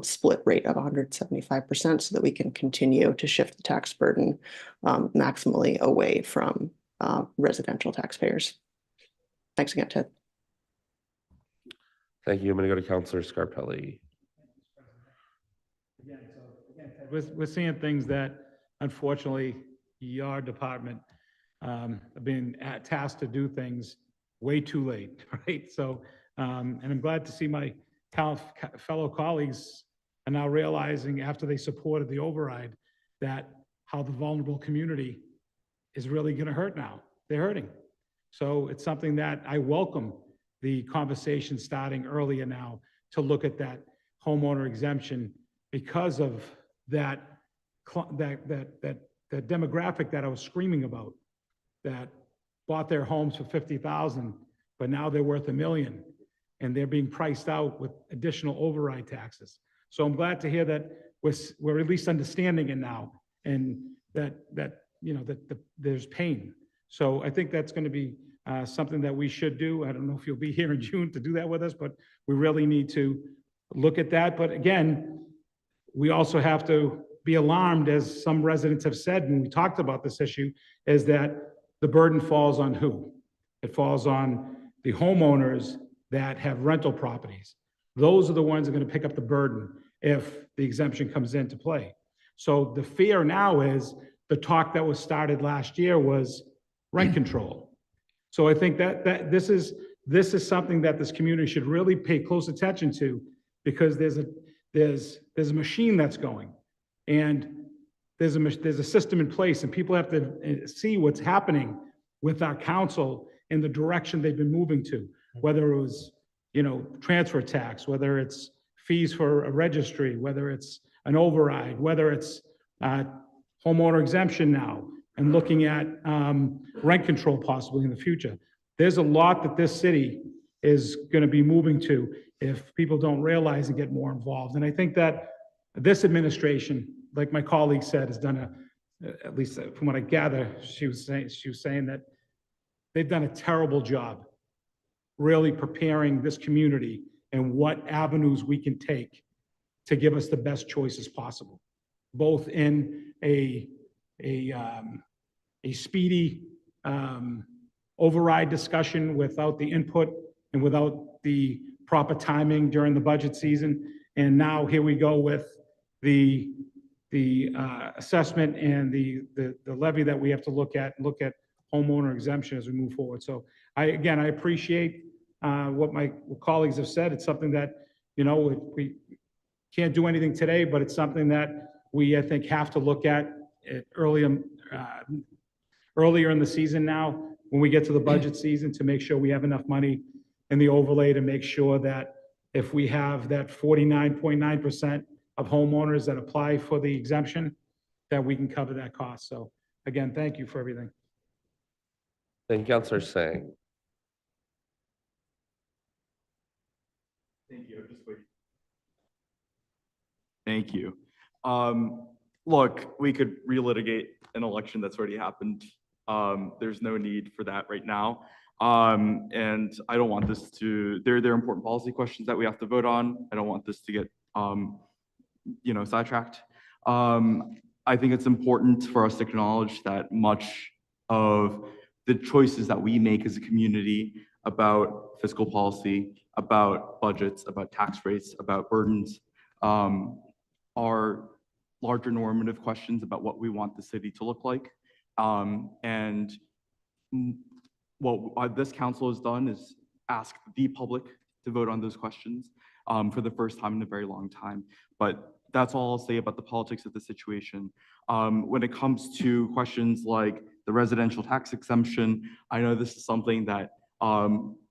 split rate of 175% so that we can continue to shift the tax burden maximally away from residential taxpayers. Thanks again, Ted. thank you. I'm gonna go to Counselor Scarpelli. We're seeing things that unfortunately your department have been tasked to do things way too late, right? So, and I'm glad to see my fellow colleagues are now realizing after they supported the override that how the vulnerable community is really going to hurt now. They're hurting. So it's something that I welcome the conversation starting earlier now to look at that homeowner exemption because of that demographic that I was screaming about, that bought their homes for $50,000, but now they're worth $1 million, and they're being priced out with additional override taxes. So I'm glad to hear that we're at least understanding it now, and that there's pain. So I think that's going to be something that we should do. I don't know if you'll be here in June to do that with us, but we really need to look at that. But again, we also have to be alarmed, as some residents have said, when we talked about this issue, is that the burden falls on who? It falls on the homeowners that have rental properties. Those are the ones that are going to pick up the burden if the exemption comes into play. So the fear now is the talk that was started last year was rent control. So I think that this is something that this community should really pay close attention to, because there's a machine that's going, and there's a system in place, and people have to see what's happening with our council in the direction they've been moving to, whether it was, transfer tax, whether it's fees for a registry, whether it's an override, whether it's homeowner exemption now, and looking at rent control possibly in the future. There's a lot that this city is going to be moving to if people don't realize and get more involved. And I think that this administration, like my colleague said, has done at least from what I gather, she was saying that they've done a terrible job really preparing this community and what avenues we can take to give us the best choices possible, both in a speedy override discussion without the input and without the proper timing during the budget season. And now here we go with the assessment and the levy that we have to look at homeowner exemption as we move forward. So I appreciate what my colleagues have said. It's something that, we can't do anything today, but it's something that we, I think, have to look at earlier in the season now, when we get to the budget season, to make sure we have enough money in the overlay to make sure that if we have that 49.9% of homeowners that apply for the exemption, that we can cover that cost. So again, thank you for everything. Thank you, Counselor Singh. Thank you. Just wait. Thank you. Look, we could relitigate an election that's already happened. There's no need for that right now. And I don't want this to, there are important policy questions that we have to vote on. I don't want this to get, sidetracked. I think it's important for us to acknowledge that much of the choices that we make as a community about fiscal policy, about budgets, about tax rates, about burdens, are larger normative questions about what we want the city to look like. And what this council has done is ask the public to vote on those questions for the first time in a very long time. But that's all I'll say about the politics of the situation. When it comes to questions like the residential tax exemption, I know this is something that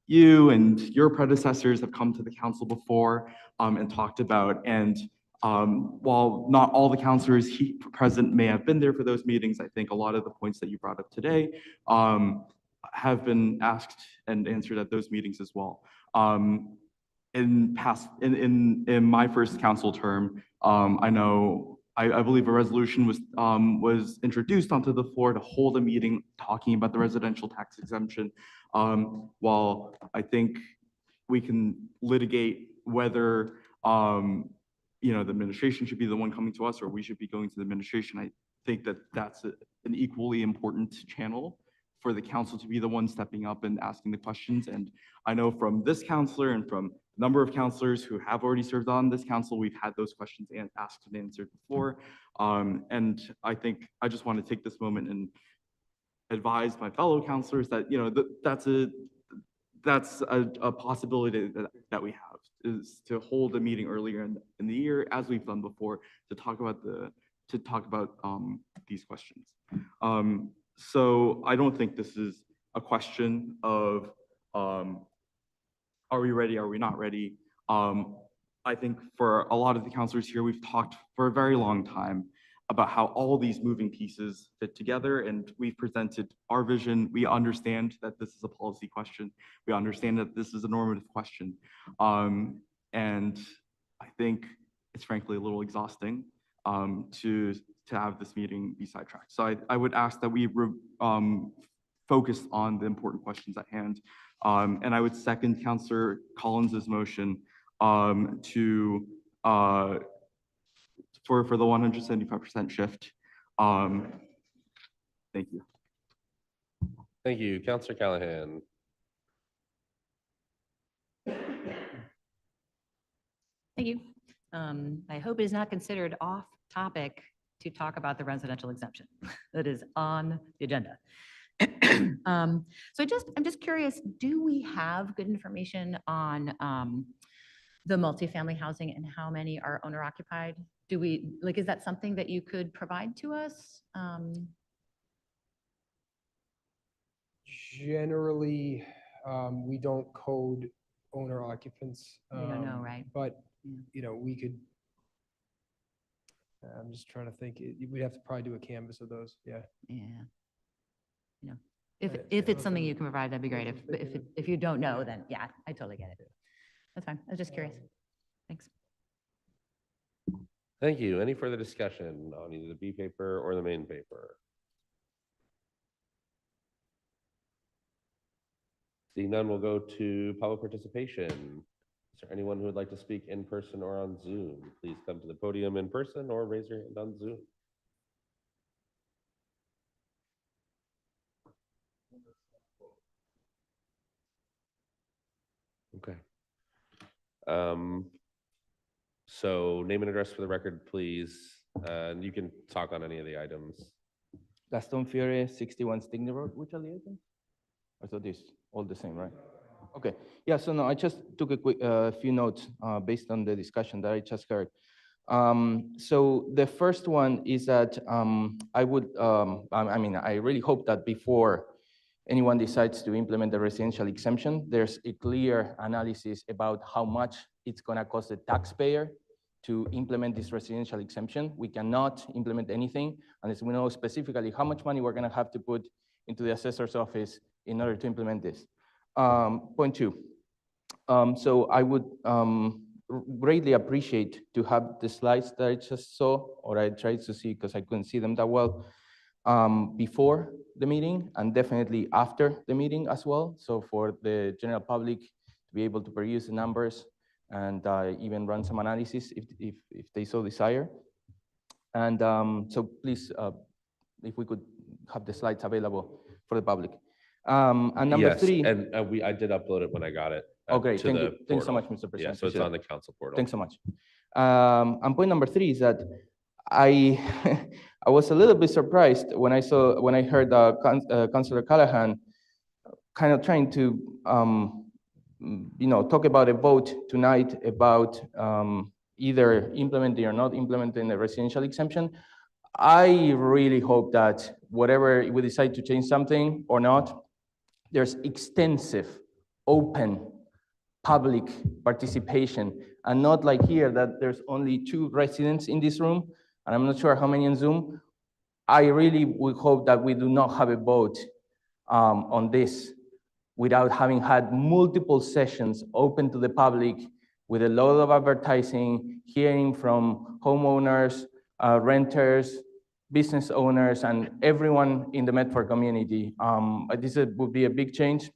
you and your predecessors have come to the council before and talked about. And while not all the councilors present may have been there for those meetings, I think a lot of the points that you brought up today have been asked and answered at those meetings as well. In my first council term, I believe a resolution was introduced onto the floor to hold a meeting talking about the residential tax exemption. While I think we can litigate whether the administration should be the one coming to us or we should be going to the administration, I think that that's an equally important channel for the council to be the one stepping up and asking the questions. And I know from this councilor and from a number of councilors who have already served on this council, we've had those questions asked and answered before. And I think I just want to take this moment and advise my fellow councilors that, that's a possibility that we have, is to hold a meeting earlier in the year, as we've done before, to talk about these questions. So I don't think this is a question of are we ready, are we not ready? I think for a lot of the councilors here, we've talked for a very long time about how all these moving pieces fit together, and we've presented our vision. We understand that this is a policy question. We understand that this is a normative question. And I think it's frankly a little exhausting to have this meeting be sidetracked. So I would ask that we focus on the important questions at hand. And I would second Councillor Collins's motion for the 175% shift. Thank you. Thank you. Counselor Callahan. Thank you. I hope it is not considered off topic to talk about the residential exemption that is on the agenda. So I'm just curious, do we have good information on the multifamily housing and how many are owner occupied? Do we, like, is that something that you could provide to us? Generally, we don't code owner occupants. You don't know, right? But, Yeah. we could, I'm just trying to think, we'd have to probably do a canvas of those, yeah. Yeah. Yeah, If yeah. it's something you can provide, that'd be great. If you don't know, then yeah, I totally get it. That's fine. I was just curious. Thanks. Thank you. Any further discussion on either the B paper or the main paper? Seeing none, we'll go to public participation. Is there anyone who would like to speak in person or on Zoom? Please come to the podium in person or raise your hand on Zoom. Okay. So name and address for the record, please. And you can talk on any of the items. Gaston Fiore, 61 Stigney Road. Which are the items? I thought this all the same, right? Okay. Yeah. So no, I just took a quick few notes based on the discussion that I just heard. So the first one is that I would, I really hope that before anyone decides to implement the residential exemption, there's a clear analysis about how much it's going to cost the taxpayer to implement this residential exemption. We cannot implement anything unless we know specifically how much money we're going to have to put into the assessor's office in order to implement this. Point two. So I would greatly appreciate to have the slides that I just saw, or I tried to see because I couldn't see them that well, before the meeting and definitely after the meeting as well. So for the general public to be able to peruse the numbers and even run some analysis if they so desire. And so please, if we could have the slides available for the public. And number Yes, three. and I did upload it when I got it. Okay, to thank the you. Thanks so portal. much, Mr. President. Yeah, so it's Appreciate on it. the council portal. Thanks so much. And point number three is that I I was a little bit surprised when I heard Councillor Callahan kind of trying to talk about a vote tonight about either implementing or not implementing the residential exemption. I really hope that whatever we decide to change something or not, there's extensive, open, public participation, and not like here that there's only 2 residents in this room, and I'm not sure how many on Zoom. I really would hope that we do not have a vote on this without having had multiple sessions open to the public with a lot of advertising, hearing from homeowners, renters, business owners, and everyone in the Medford community. This would be a big change,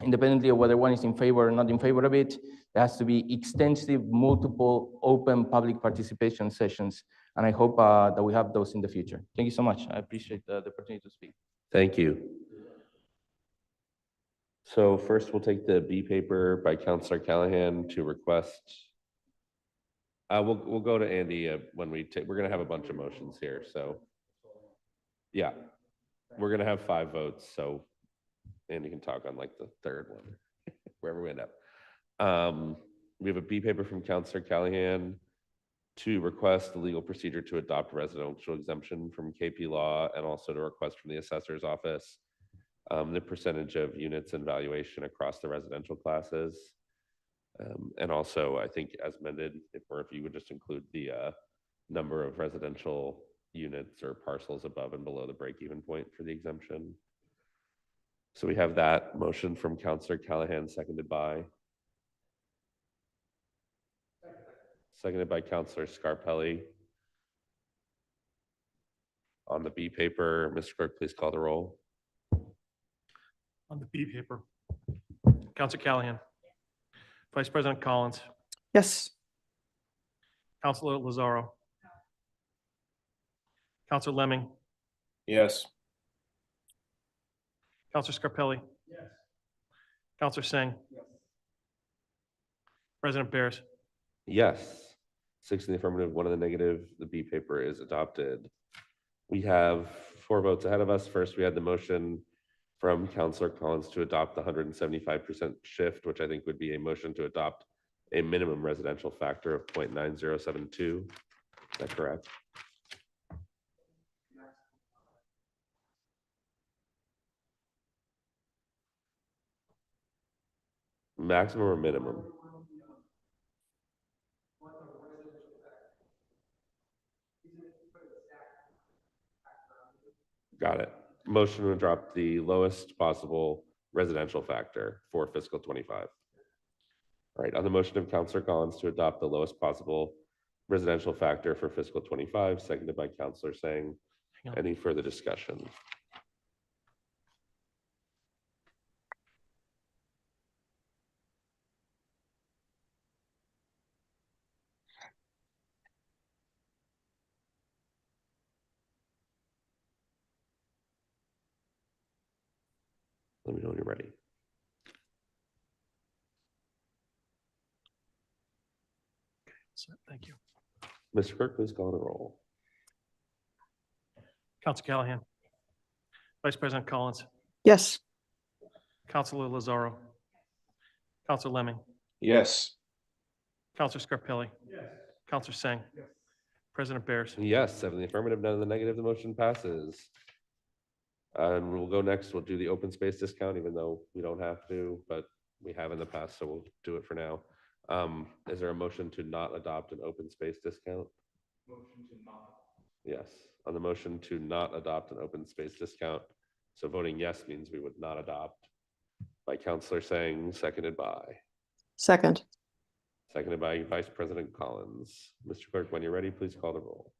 independently of whether one is in favor or not in favor of it. There has to be extensive, multiple, open public participation sessions, and I hope that we have those in the future. Thank you so much. I appreciate the opportunity to speak. Thank you. So first, we'll take the B paper by Councillor Callahan to request. We'll go to Andy when we take. We're going to have a bunch of motions here, so yeah, we're going to have 5 votes. So Andy can talk on like the 3rd one, wherever we end up. We have a B paper from Councillor Callahan to request the legal procedure to adopt residential exemption from KP Law, and also to request from the assessor's office the percentage of units and valuation across the residential classes. And also, I think as amended, if you would just include the number of residential units or parcels above and below the break-even point for the exemption. So we have that motion from Councillor Callahan, seconded by Councillor Scarpelli. On the B paper, Mr. Clerk, please call the roll. On the B paper, Counselor Callahan. Vice President Collins. Yes. Counselor Lazaro. Counselor Lemming. Yes. Counselor Scarpelli? Yes. Counselor Singh? President Bears? Yes. 6 in the affirmative, 1 in the negative. The B paper is adopted. We have 4 votes ahead of us. First, we had the motion from Counselor Collins to adopt the 175% shift, which I think would be a motion to adopt a minimum residential factor of 0.9072. Is that correct? Maximum or minimum? Got it. Motion to drop the lowest possible residential factor for fiscal 25. All right, on the motion of Counselor Collins to adopt the lowest possible residential factor for fiscal 25, seconded by Counselor Singh. Hang on. Any further discussion? Let me know when you're ready. Thank you. Mr. Clerk, please call the roll. Counselor Callahan? Vice President Collins? Yes. Counselor Lazaro? Counselor Lemming? Yes. Counselor Scarpelli? Yes. Counselor Singh? Yes. President Bears? Yes, 7 in the affirmative, none in the negative. The motion passes. And we'll go next. We'll do the open space discount, even though we don't have to, but we have in the past, so we'll do it for now. Is there a motion to not adopt an open space discount? Motion to not. Yes, on the motion to not adopt an open space discount. So voting yes means we would not adopt. By Counselor Singh, seconded by Second. Vice President Collins. Mr. Clerk, when you're ready, please call the roll.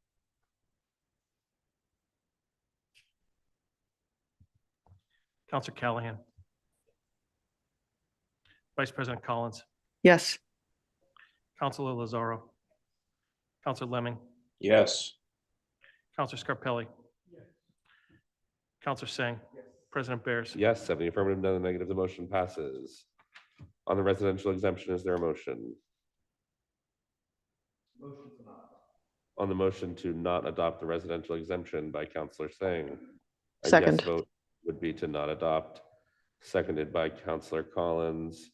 Counselor Callahan? Vice President Collins? Yes. Counselor Lazaro? Counselor Lemming? Yes. Counselor Scarpelli? Counselor Singh? President Bears? Yes, 7 in the affirmative, none in the negative. The motion passes. On the residential exemption, is there a motion? Motion to not. On the motion to not adopt the residential exemption by Counselor Singh. A Second. yes vote would be to not adopt, seconded by Counselor Collins.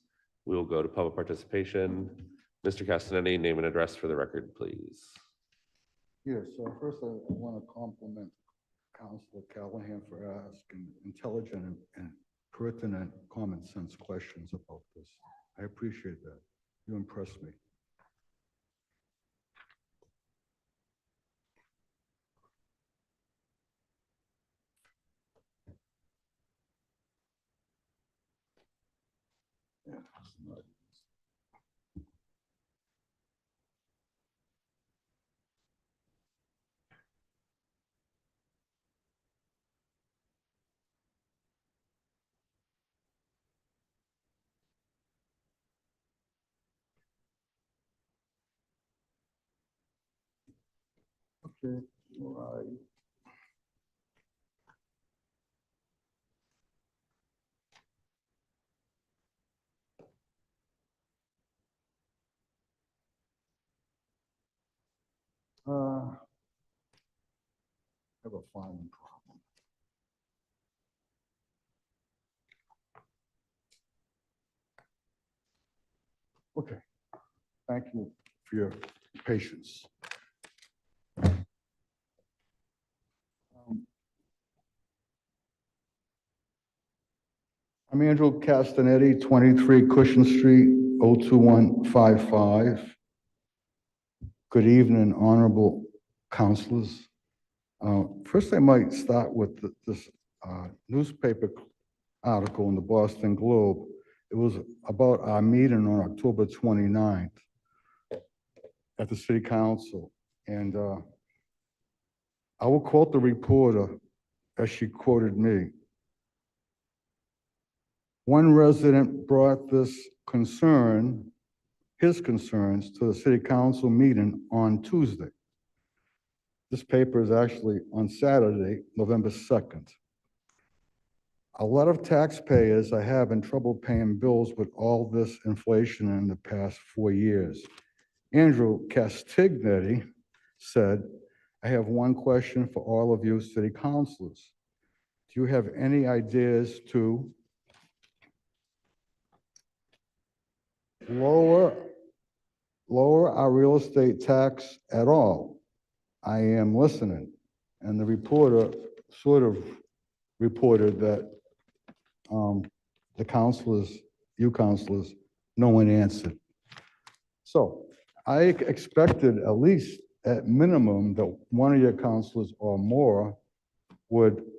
We will go to public participation. Mr. Castanetti, name and address for the record, please. Yes, so first I want to compliment Councilor Callahan for asking intelligent and pertinent common sense questions about this. I appreciate that. You impressed me. Yeah, it's not- Okay, all right. I have a filing problem. Okay, thank you for your patience. I'm Andrew Castanetti, 23 Cushion Street, 02155. Good evening, honorable councilors. First, I might start with this newspaper article in the Boston Globe. It was about our meeting on October 29th at the city council. And I will quote the reporter as she quoted me. One resident brought this concern, his concerns, to the city council meeting on Tuesday. This paper is actually on Saturday, November 2nd. A lot of taxpayers are having trouble paying bills with all this inflation in the past 4 years. Andrew Castignetti said, "I have one question for all of you city councilors. Do you have any ideas to lower our real estate tax at all? I am listening." And the reporter sort of reported that the councilors, you councilors, no one answered. So I expected at least at minimum that one of your councilors or more would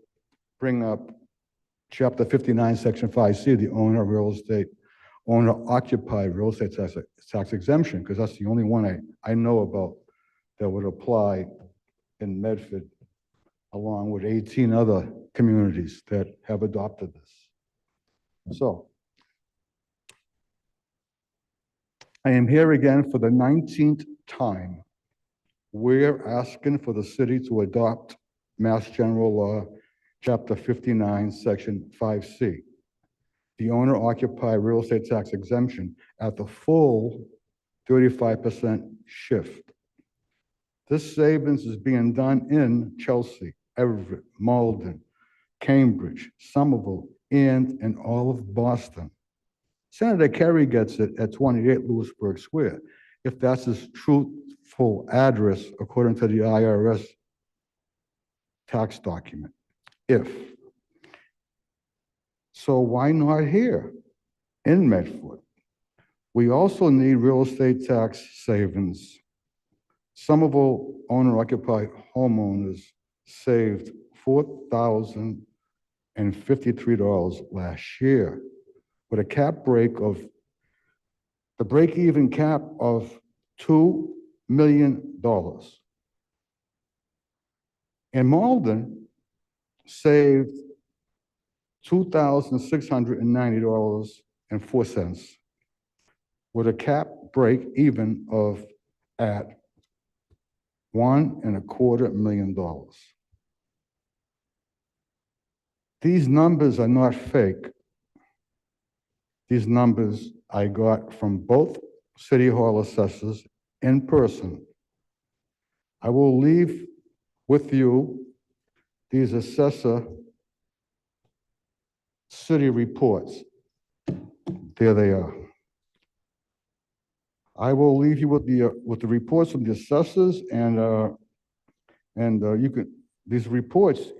bring up chapter 59, section 5C, the owner occupied real estate tax exemption, because that's the only one I know about that would apply in Medford, along with 18 other communities that have adopted this. So I am here again for the 19th time. We're asking for the city to adopt Mass General Law, Chapter 59, Section 5C, the owner-occupied real estate tax exemption at the full 35% shift. This savings is being done in Chelsea, Everett, Malden, Cambridge, Somerville, and in all of Boston. Senator Kerry gets it at 28 Lewisburg Square, if that's his truthful address according to the IRS tax document. So why not here in Medford? We also need real estate tax savings. Somerville owner-occupied homeowners saved $4,053 last year, with a break-even cap of $2 million. And Malden saved $2,690.04, with a cap break even of at $1.25 million. These numbers are not fake. These numbers I got from both City Hall assessors in person. I will leave with you these assessor city reports. There they are. I will leave you with the reports from the assessors, and you can these reports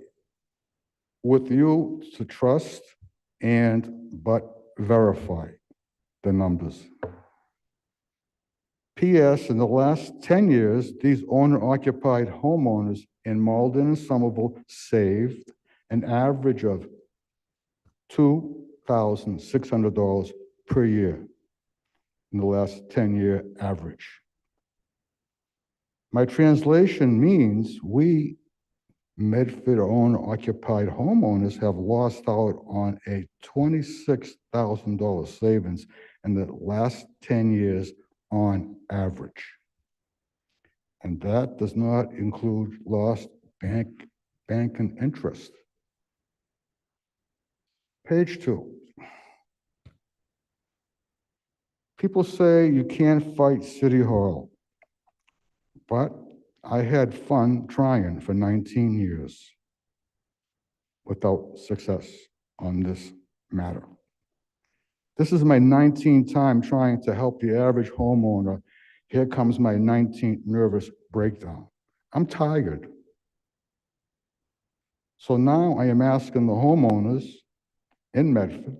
with you to trust but verify the numbers. P.S. In the last 10 years, these owner-occupied homeowners in Malden and Somerville saved an average of $2,600 per year in the last 10-year average. My translation means we Medford owner-occupied homeowners have lost out on a $26,000 savings in the last 10 years on average. And that does not include lost bank and interest. Page 2. People say you can't fight City Hall, but I had fun trying for 19 years without success on this matter. This is my 19th time trying to help the average homeowner. Here comes my 19th nervous breakdown. I'm tired. So now I am asking the homeowners in Medford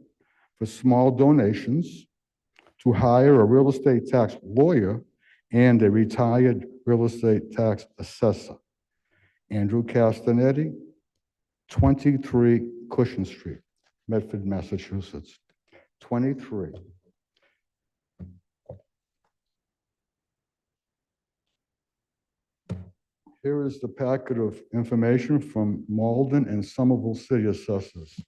for small donations to hire a real estate tax lawyer and a retired real estate tax assessor. Andrew Castanetti, 23 Cushion Street, Medford, Massachusetts. 23. Here is the packet of information from Malden and Somerville City Assessors.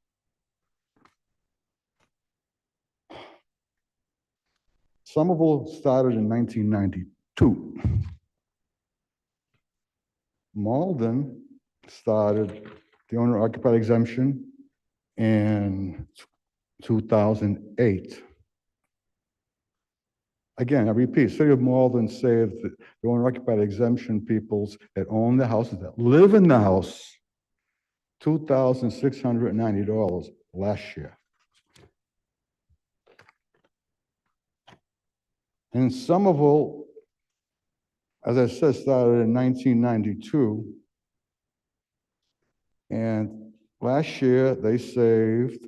Somerville started in 1992. Malden started the owner-occupied exemption in 2008. Again, I repeat, City of Malden saved the owner occupied exemption peoples that own the houses, that live in the house, $2,690 last year. In Somerville, as I said, started in 1992. And last year, they saved,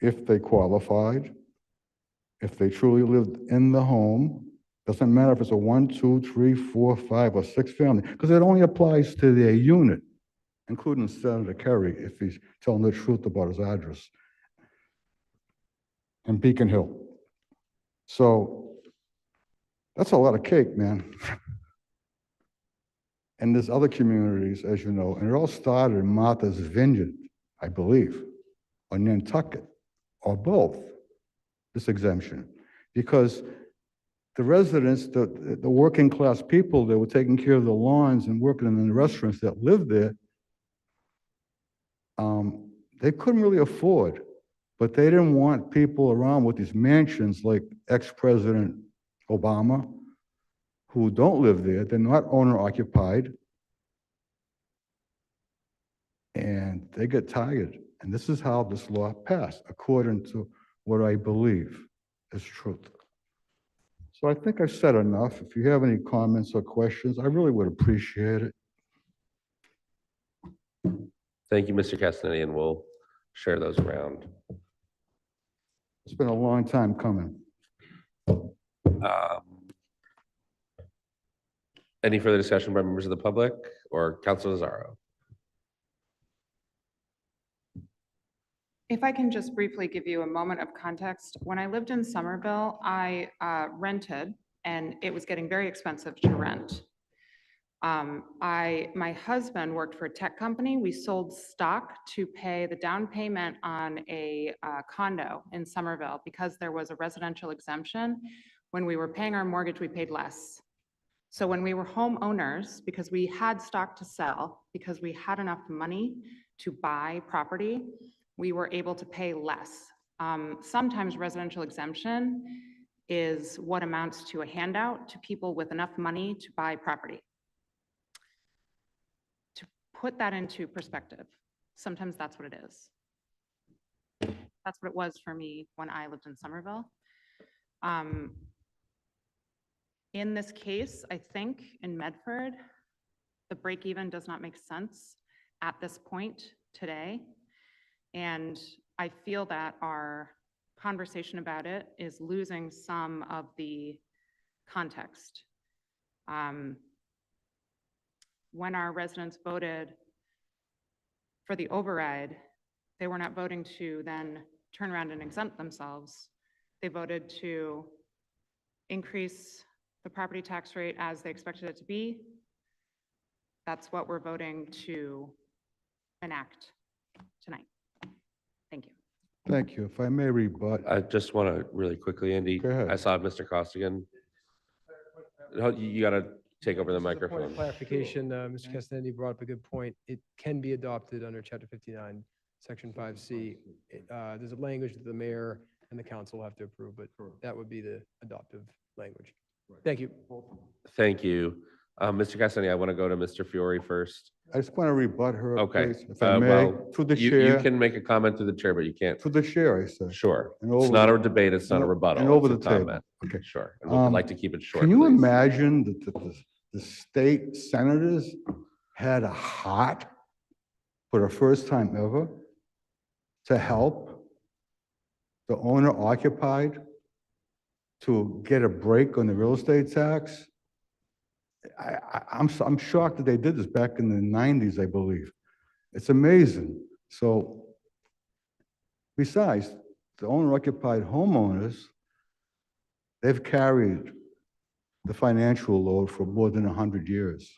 if they qualified, if they truly lived in the home, doesn't matter if it's a 1, 2, 3, 4, 5, or 6 family, because it only applies to their unit, including Senator Kerry, if he's telling the truth about his address, and Beacon Hill. So that's a lot of cake, man. And there's other communities, as you know, and it all started in Martha's Vineyard, I believe, or Nantucket, or both, this exemption. Because the residents, the working class people that were taking care of the lawns and working in the restaurants that lived there, they couldn't really afford, but they didn't want people around with these mansions like ex-President Obama, who don't live there. They're not owner occupied. And they get tired. And this is how this law passed, according to what I believe is truth. So I think I've said enough. If you have any comments or questions, I really would appreciate it. Thank you, Mr. Castanedi, and we'll share those around. It's been a long time coming. Any further discussion by members of the public or Councilor Nazaro? If I can just briefly give you a moment of context, when I lived in Somerville, I rented, and it was getting very expensive to rent. My husband worked for a tech company. We sold stock to pay the down payment on a condo in Somerville because there was a residential exemption. When we were paying our mortgage, we paid less. So when we were homeowners, because we had stock to sell, because we had enough money to buy property, we were able to pay less. Sometimes residential exemption is what amounts to a handout to people with enough money to buy property. To put that into perspective, sometimes that's what it is. That's what it was for me when I lived in Somerville. In this case, I think in Medford, the break even does not make sense at this point today. And I feel that our conversation about it is losing some of the context. When our residents voted for the override, they were not voting to then turn around and exempt themselves. They voted to increase the property tax rate as they expected it to be. That's what we're voting to enact tonight. Thank you. Thank you. If I may rebut. I just want to really quickly, Andy. Go ahead. I saw Mr. Costigan. You got to take over the Just as a point of microphone. clarification, Mr. Castanedi brought up a good point. It can be adopted under Chapter 59, Section 5C. There's a language that the mayor and the council have to approve, but that would be the adoptive language. Thank you. Thank you. Mr. Castanedi, I want to go to Mr. Fiore first. I just want to rebut her, Okay. please, if I may, Well, through the you chair. can make a comment to the chair, but you can't. Through the chair, I said. Sure. And It's over not the- a debate. It's not a and rebuttal. over it's the a table. comment. Okay. Sure. And we'd like to keep it short. Can you please. imagine that the state senators had a heart for the first time ever to help the owner occupied to get a break on the real estate tax? I'm shocked that they did this back in the 90s, I believe. It's amazing. So besides, the owner occupied homeowners, they've carried the financial load for more than 100 years.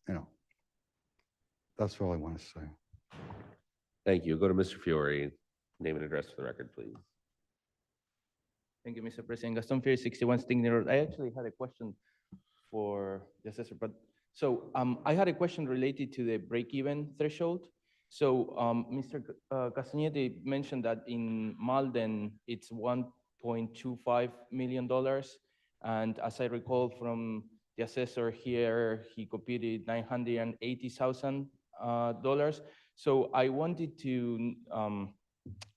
You know, that's all I want to say. Thank you. Go to Mr. Fiore. Name and address for the record, please. Thank you, Mr. President. Gaston Fiore, 61 Stigney Road. I actually had a question for the assessor, but so I had a question related to the break-even threshold. So Mr. Castagnete mentioned that in Malden, it's $1.25 million. And as I recall from the assessor here, he computed $980,000. So I wanted to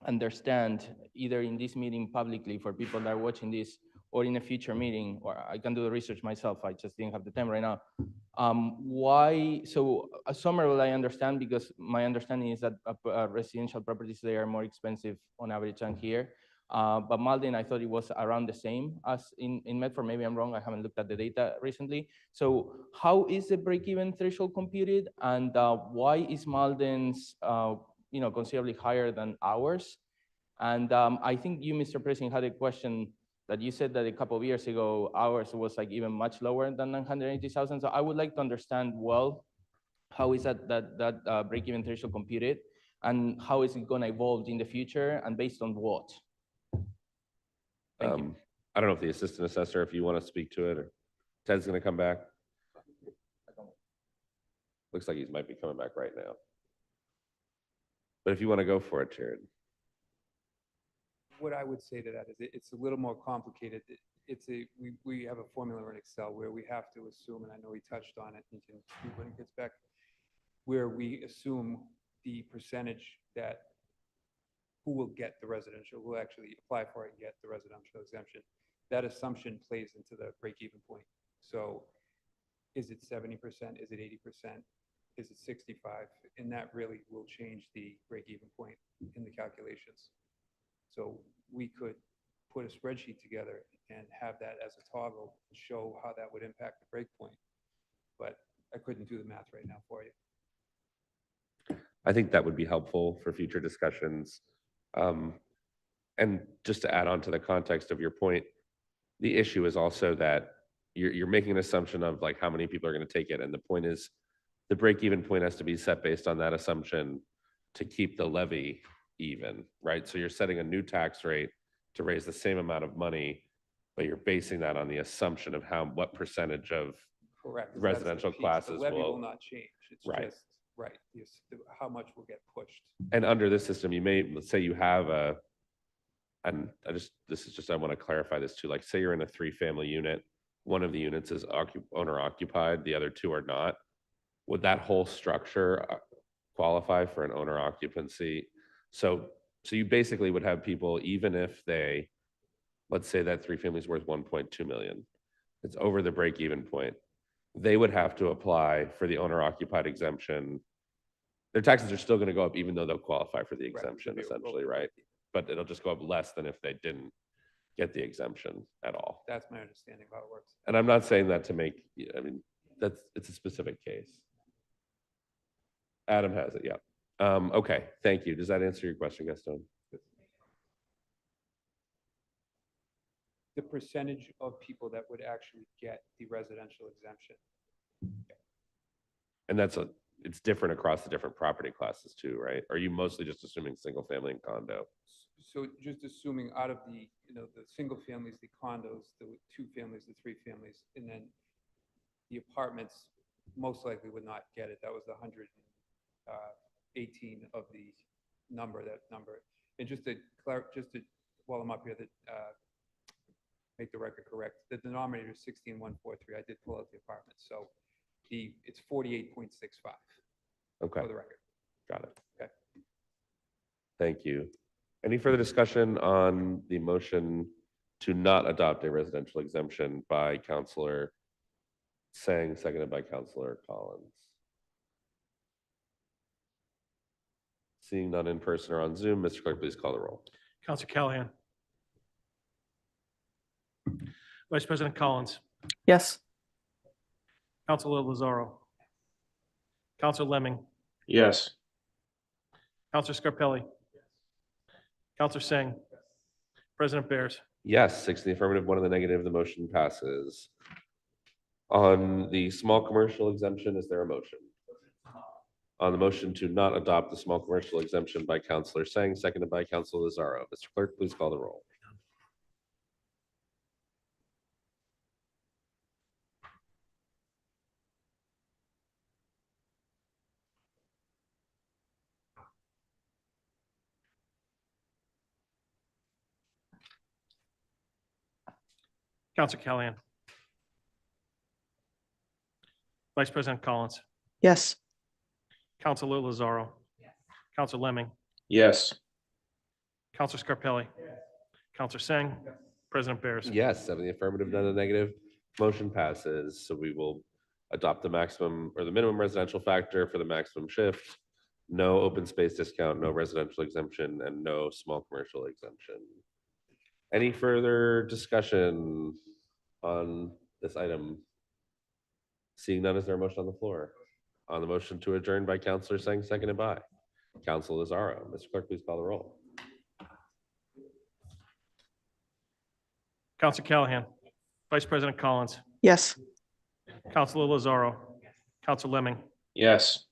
understand, either in this meeting publicly for people that are watching this, or in a future meeting, or I can do the research myself, I just didn't have the time right now. Why, so Somerville I understand, because my understanding is that residential properties there are more expensive on average than here. But Malden, I thought it was around the same as in Medford. Maybe I'm wrong, I haven't looked at the data recently. So how is the break-even threshold computed? And why is Malden's considerably higher than ours? And I think you, Mr. President, had a question that you said that a couple of years ago, ours was like even much lower than 980,000. So I would like to understand, well, how is that break-even threshold computed? And how is it gonna evolve in the future, and based on what? Thank you. I don't know if the assistant assessor, if you want to speak to it, or Ted's gonna come back. Looks like he might be coming back right now. But if you want to go for it, Jared. What I would say to that is it's a little more complicated. We have a formula in Excel where we have to assume, and I know he touched on it, and he can speak when he gets back, where we assume the percentage that who will get the residential, who will actually apply for it and get the residential exemption. That assumption plays into the break-even point. So is it 70%? Is it 80%? Is it 65? And that really will change the break-even point in the calculations. So we could put a spreadsheet together and have that as a toggle and show how that would impact the break point. But I couldn't do the math right now for you. I think that would be helpful for future discussions. And just to add on to the context of your point, the issue is also that you're making an assumption of like how many people are going to take it. And the point is the break-even point has to be set based on that assumption to keep the levy even, right? So you're setting a new tax rate to raise the same amount of money, but you're basing that on the assumption of what percentage of Correct. residential classes The levy will will. not change. It's Right. just, right, how much will get pushed. And under this system, you may, let's say you have I want to clarify this too. Like say you're in a 3-family unit, one of the units is owner occupied, the other 2 are not. Would that whole structure qualify for an owner occupancy? So you basically would have people, even if let's say that 3-family is worth 1.2 million, it's over the break-even point, they would have to apply for the owner occupied exemption. Their taxes are still going to go up even though they'll qualify for the exemption, essentially, right? But it'll just go up less than if they didn't get the exemption at all. That's my understanding of how it works. And I'm not saying that to make, it's a specific case. Adam has it, yeah. Okay, thank you. Does that answer your question, Gaston? The percentage of people that would actually get the residential exemption. And it's different across the different property classes too, right? Are you mostly just assuming single family and condo? So just assuming out of the single families, the condos, the 2 families, the 3 families, and then the apartments most likely would not get it. That was the 118 of the number, And just to while I'm up here, make the record correct, the denominator is 16,143. I did pull out the apartments. So it's 48.65. Okay. For the record. Got it. Okay. Thank you. Any further discussion on the motion to not adopt a residential exemption by Councilor Sang, seconded by Councilor Collins? Seeing none in person or on Zoom, Mr. Clerk, please call the roll. Counselor Callahan. Vice President Collins. Yes. Counselor Lozaro. Counselor Lemming. Yes. Counselor Scarpelli. Counselor Singh. President Bears. Yes, 6 in the affirmative, 1 in the negative, the motion passes. On the small commercial exemption, is there a motion? On the motion to not adopt the small commercial exemption by Councilor Sang, seconded by Councilor Lozaro. Mr. Clerk, please call the roll. Counselor Callahan. Vice President Collins. Yes. Counselor Lozaro. Counselor Lemming. Yes. Counselor Scarpelli. Counselor Singh. President Bears. Yes, 7 in the affirmative, none in the negative. Motion passes. So we will adopt the maximum or the minimum residential factor for the maximum shift. No open space discount, no residential exemption, and no small commercial exemption. Any further discussion on this item? Seeing none, is there a motion on the floor? On the motion to adjourn by Counselor Singh, seconded by Counselor Lozaro. Mr. Clerk, please call the roll. Counselor Callahan. Vice President Collins. Yes. Counselor Lozaro. Counselor Lemming. Yes.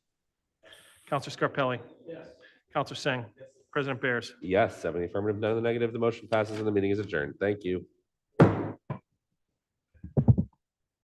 Counselor Scarpelli. Counselor Singh. President Bears. Yes, 7 in the affirmative, none in the negative. The motion passes and the meeting is adjourned. Thank you.